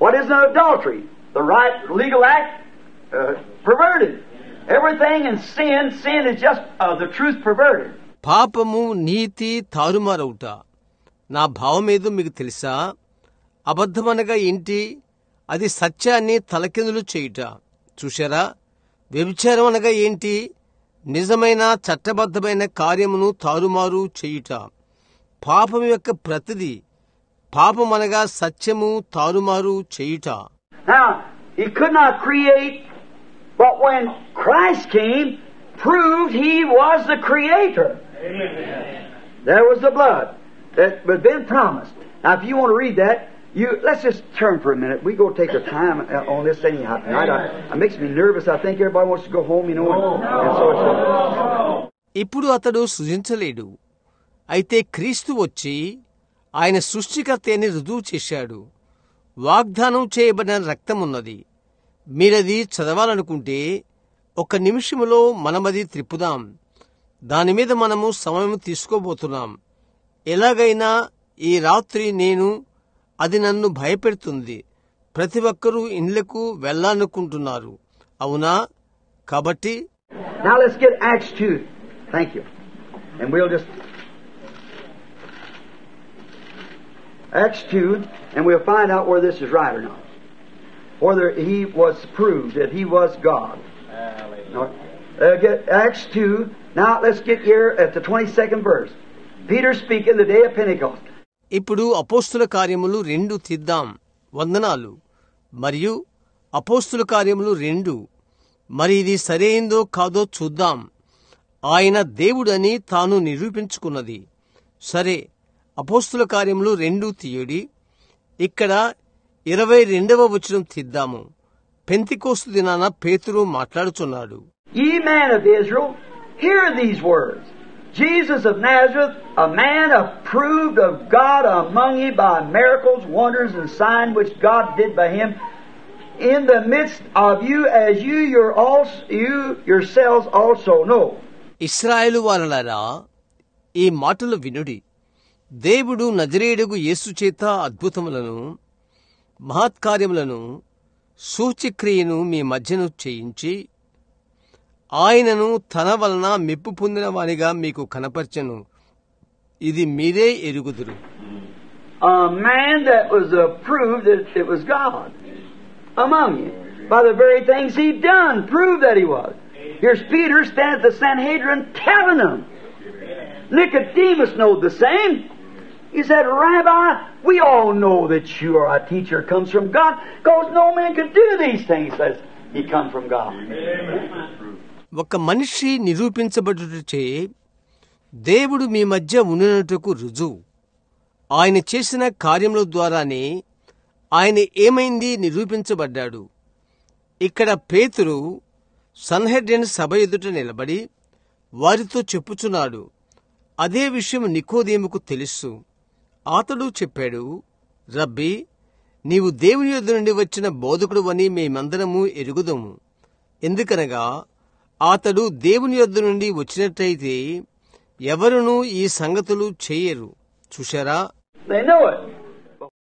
S2: What is an adultery? The right legal act perverted. Everything in sin is just the truth perverted.
S1: పాపము నీతి తారుమారవుట. నా భావమేదో మీకు తెలుసా? అబద్ధమనగా ఏంటి? అది సత్యాన్ని తలకిందులు చేయుట. చూశారా? వ్యభిచారం అనగా ఏంటి? నిజమైన చట్టబద్ధమైన కార్యమును తారుమారు చేయుట. పాపం యొక్క ప్రతిది పాపమనగా సత్యము తారుమారు చేయుట.
S2: Now, He could not create, but when Christ came, proved He was the Creator. Amen. There was the blood that had been promised. Now, if you want to read that, let's just turn for a minute. We go take our time on this anyhow tonight. It makes me nervous. I think everybody wants to go home, you know. And so
S1: ఇప్పుడు అతడు సృజించలేడు. అయితే క్రీస్తు వచ్చి ఆయన సృష్టికర్త అని రుజువు చేశాడు. వాగ్దానం చేయబడిన రక్తమున్నది. మీరది చదవాలనుకుంటే 1 నిమిషములో మనమది త్రిప్పుదాం. దానిమీద మనము సమయం తీసుకోబోతున్నాం. ఎలాగైనా ఈ రాత్రి అది నన్ను భయపెడుతుంది. ప్రతి ఒక్కరూ ఇండ్లకు వెళ్ళాలనుకుంటున్నారు. అవునా? కాబట్టి
S2: Now let's get Acts 2. Thank you. And we'll just Acts 2, and we'll find out whether this is right or not. Whether he was proved that he was God. Acts 2. Now let's get here at the 22nd verse. Peter speaking the day of Pentecost.
S1: ఇప్పుడు అపోస్తుల కార్యములు 2 తీద్దాం. వందనాలు. మరియు అపోస్తుల కార్యములు 2. మరి ఇది సరైందో కాదో చూద్దాం. ఆయన దేవుడని తాను నిరూపించుకున్నది. సరే, అపోస్తుల కార్యములు 2 తీయడి. ఇక్కడ 22వ వచనం తీద్దాము. పెంతెకోస్తు దినాన పేతురు మాట్లాడుచున్నాడు.
S2: Ye men of Israel, hear these words. Jesus of Nazareth, a man approved of God among you by miracles, wonders, and signs which God did by him in the midst of you, as you yourselves also know.
S1: ఇశ్రాయేలు వారలారా, ఈ మాటలు వినుడి. దేవుడు నజరేయుడగు యేసు చేత అద్భుతములను, మహత్కార్యములను, సూచక్రియను మీ మధ్యను చేయించి ఆయనను తన వలన మెప్పు పొందిన వానిగా మీకు కనపర్చెను. ఇది మీరే ఎరుగుదురు.
S2: A man that was approved that it was God among you by the very things he done, proved that he was. Here's Peter standing at the Sanhedrin telling them. Nicodemus knowed the same. He said, Rabbi, we all know that you are a teacher comes from God, because no man could do these things as he come from God.
S1: ఒక మనిషి నిరూపించబడుటచే దేవుడు మీ మధ్య ఉండునట్టుకు రుజువు. ఆయన చేసిన కార్యముల ద్వారానే ఆయన ఏమైంది నిరూపించబడ్డాడు. ఇక్కడ పేతురు సన్హెడ్రిన్ సభ ఎదుట నిలబడి వారితో చెప్పుచున్నాడు. అదే విషయం నికోదేముకు తెలుసు. అతడు చెప్పాడు, రబ్బీ, నీవు దేవుని యొద్ద నుండి వచ్చిన బోధకుడు అని మేమందరము ఎరుగుదము. ఎందుకనగా అతడు దేవుని యొద్ద నుండి వచ్చినట్టయితే ఎవరునూ ఈ సంగతులు చేయరు. చూశారా?
S2: They know it.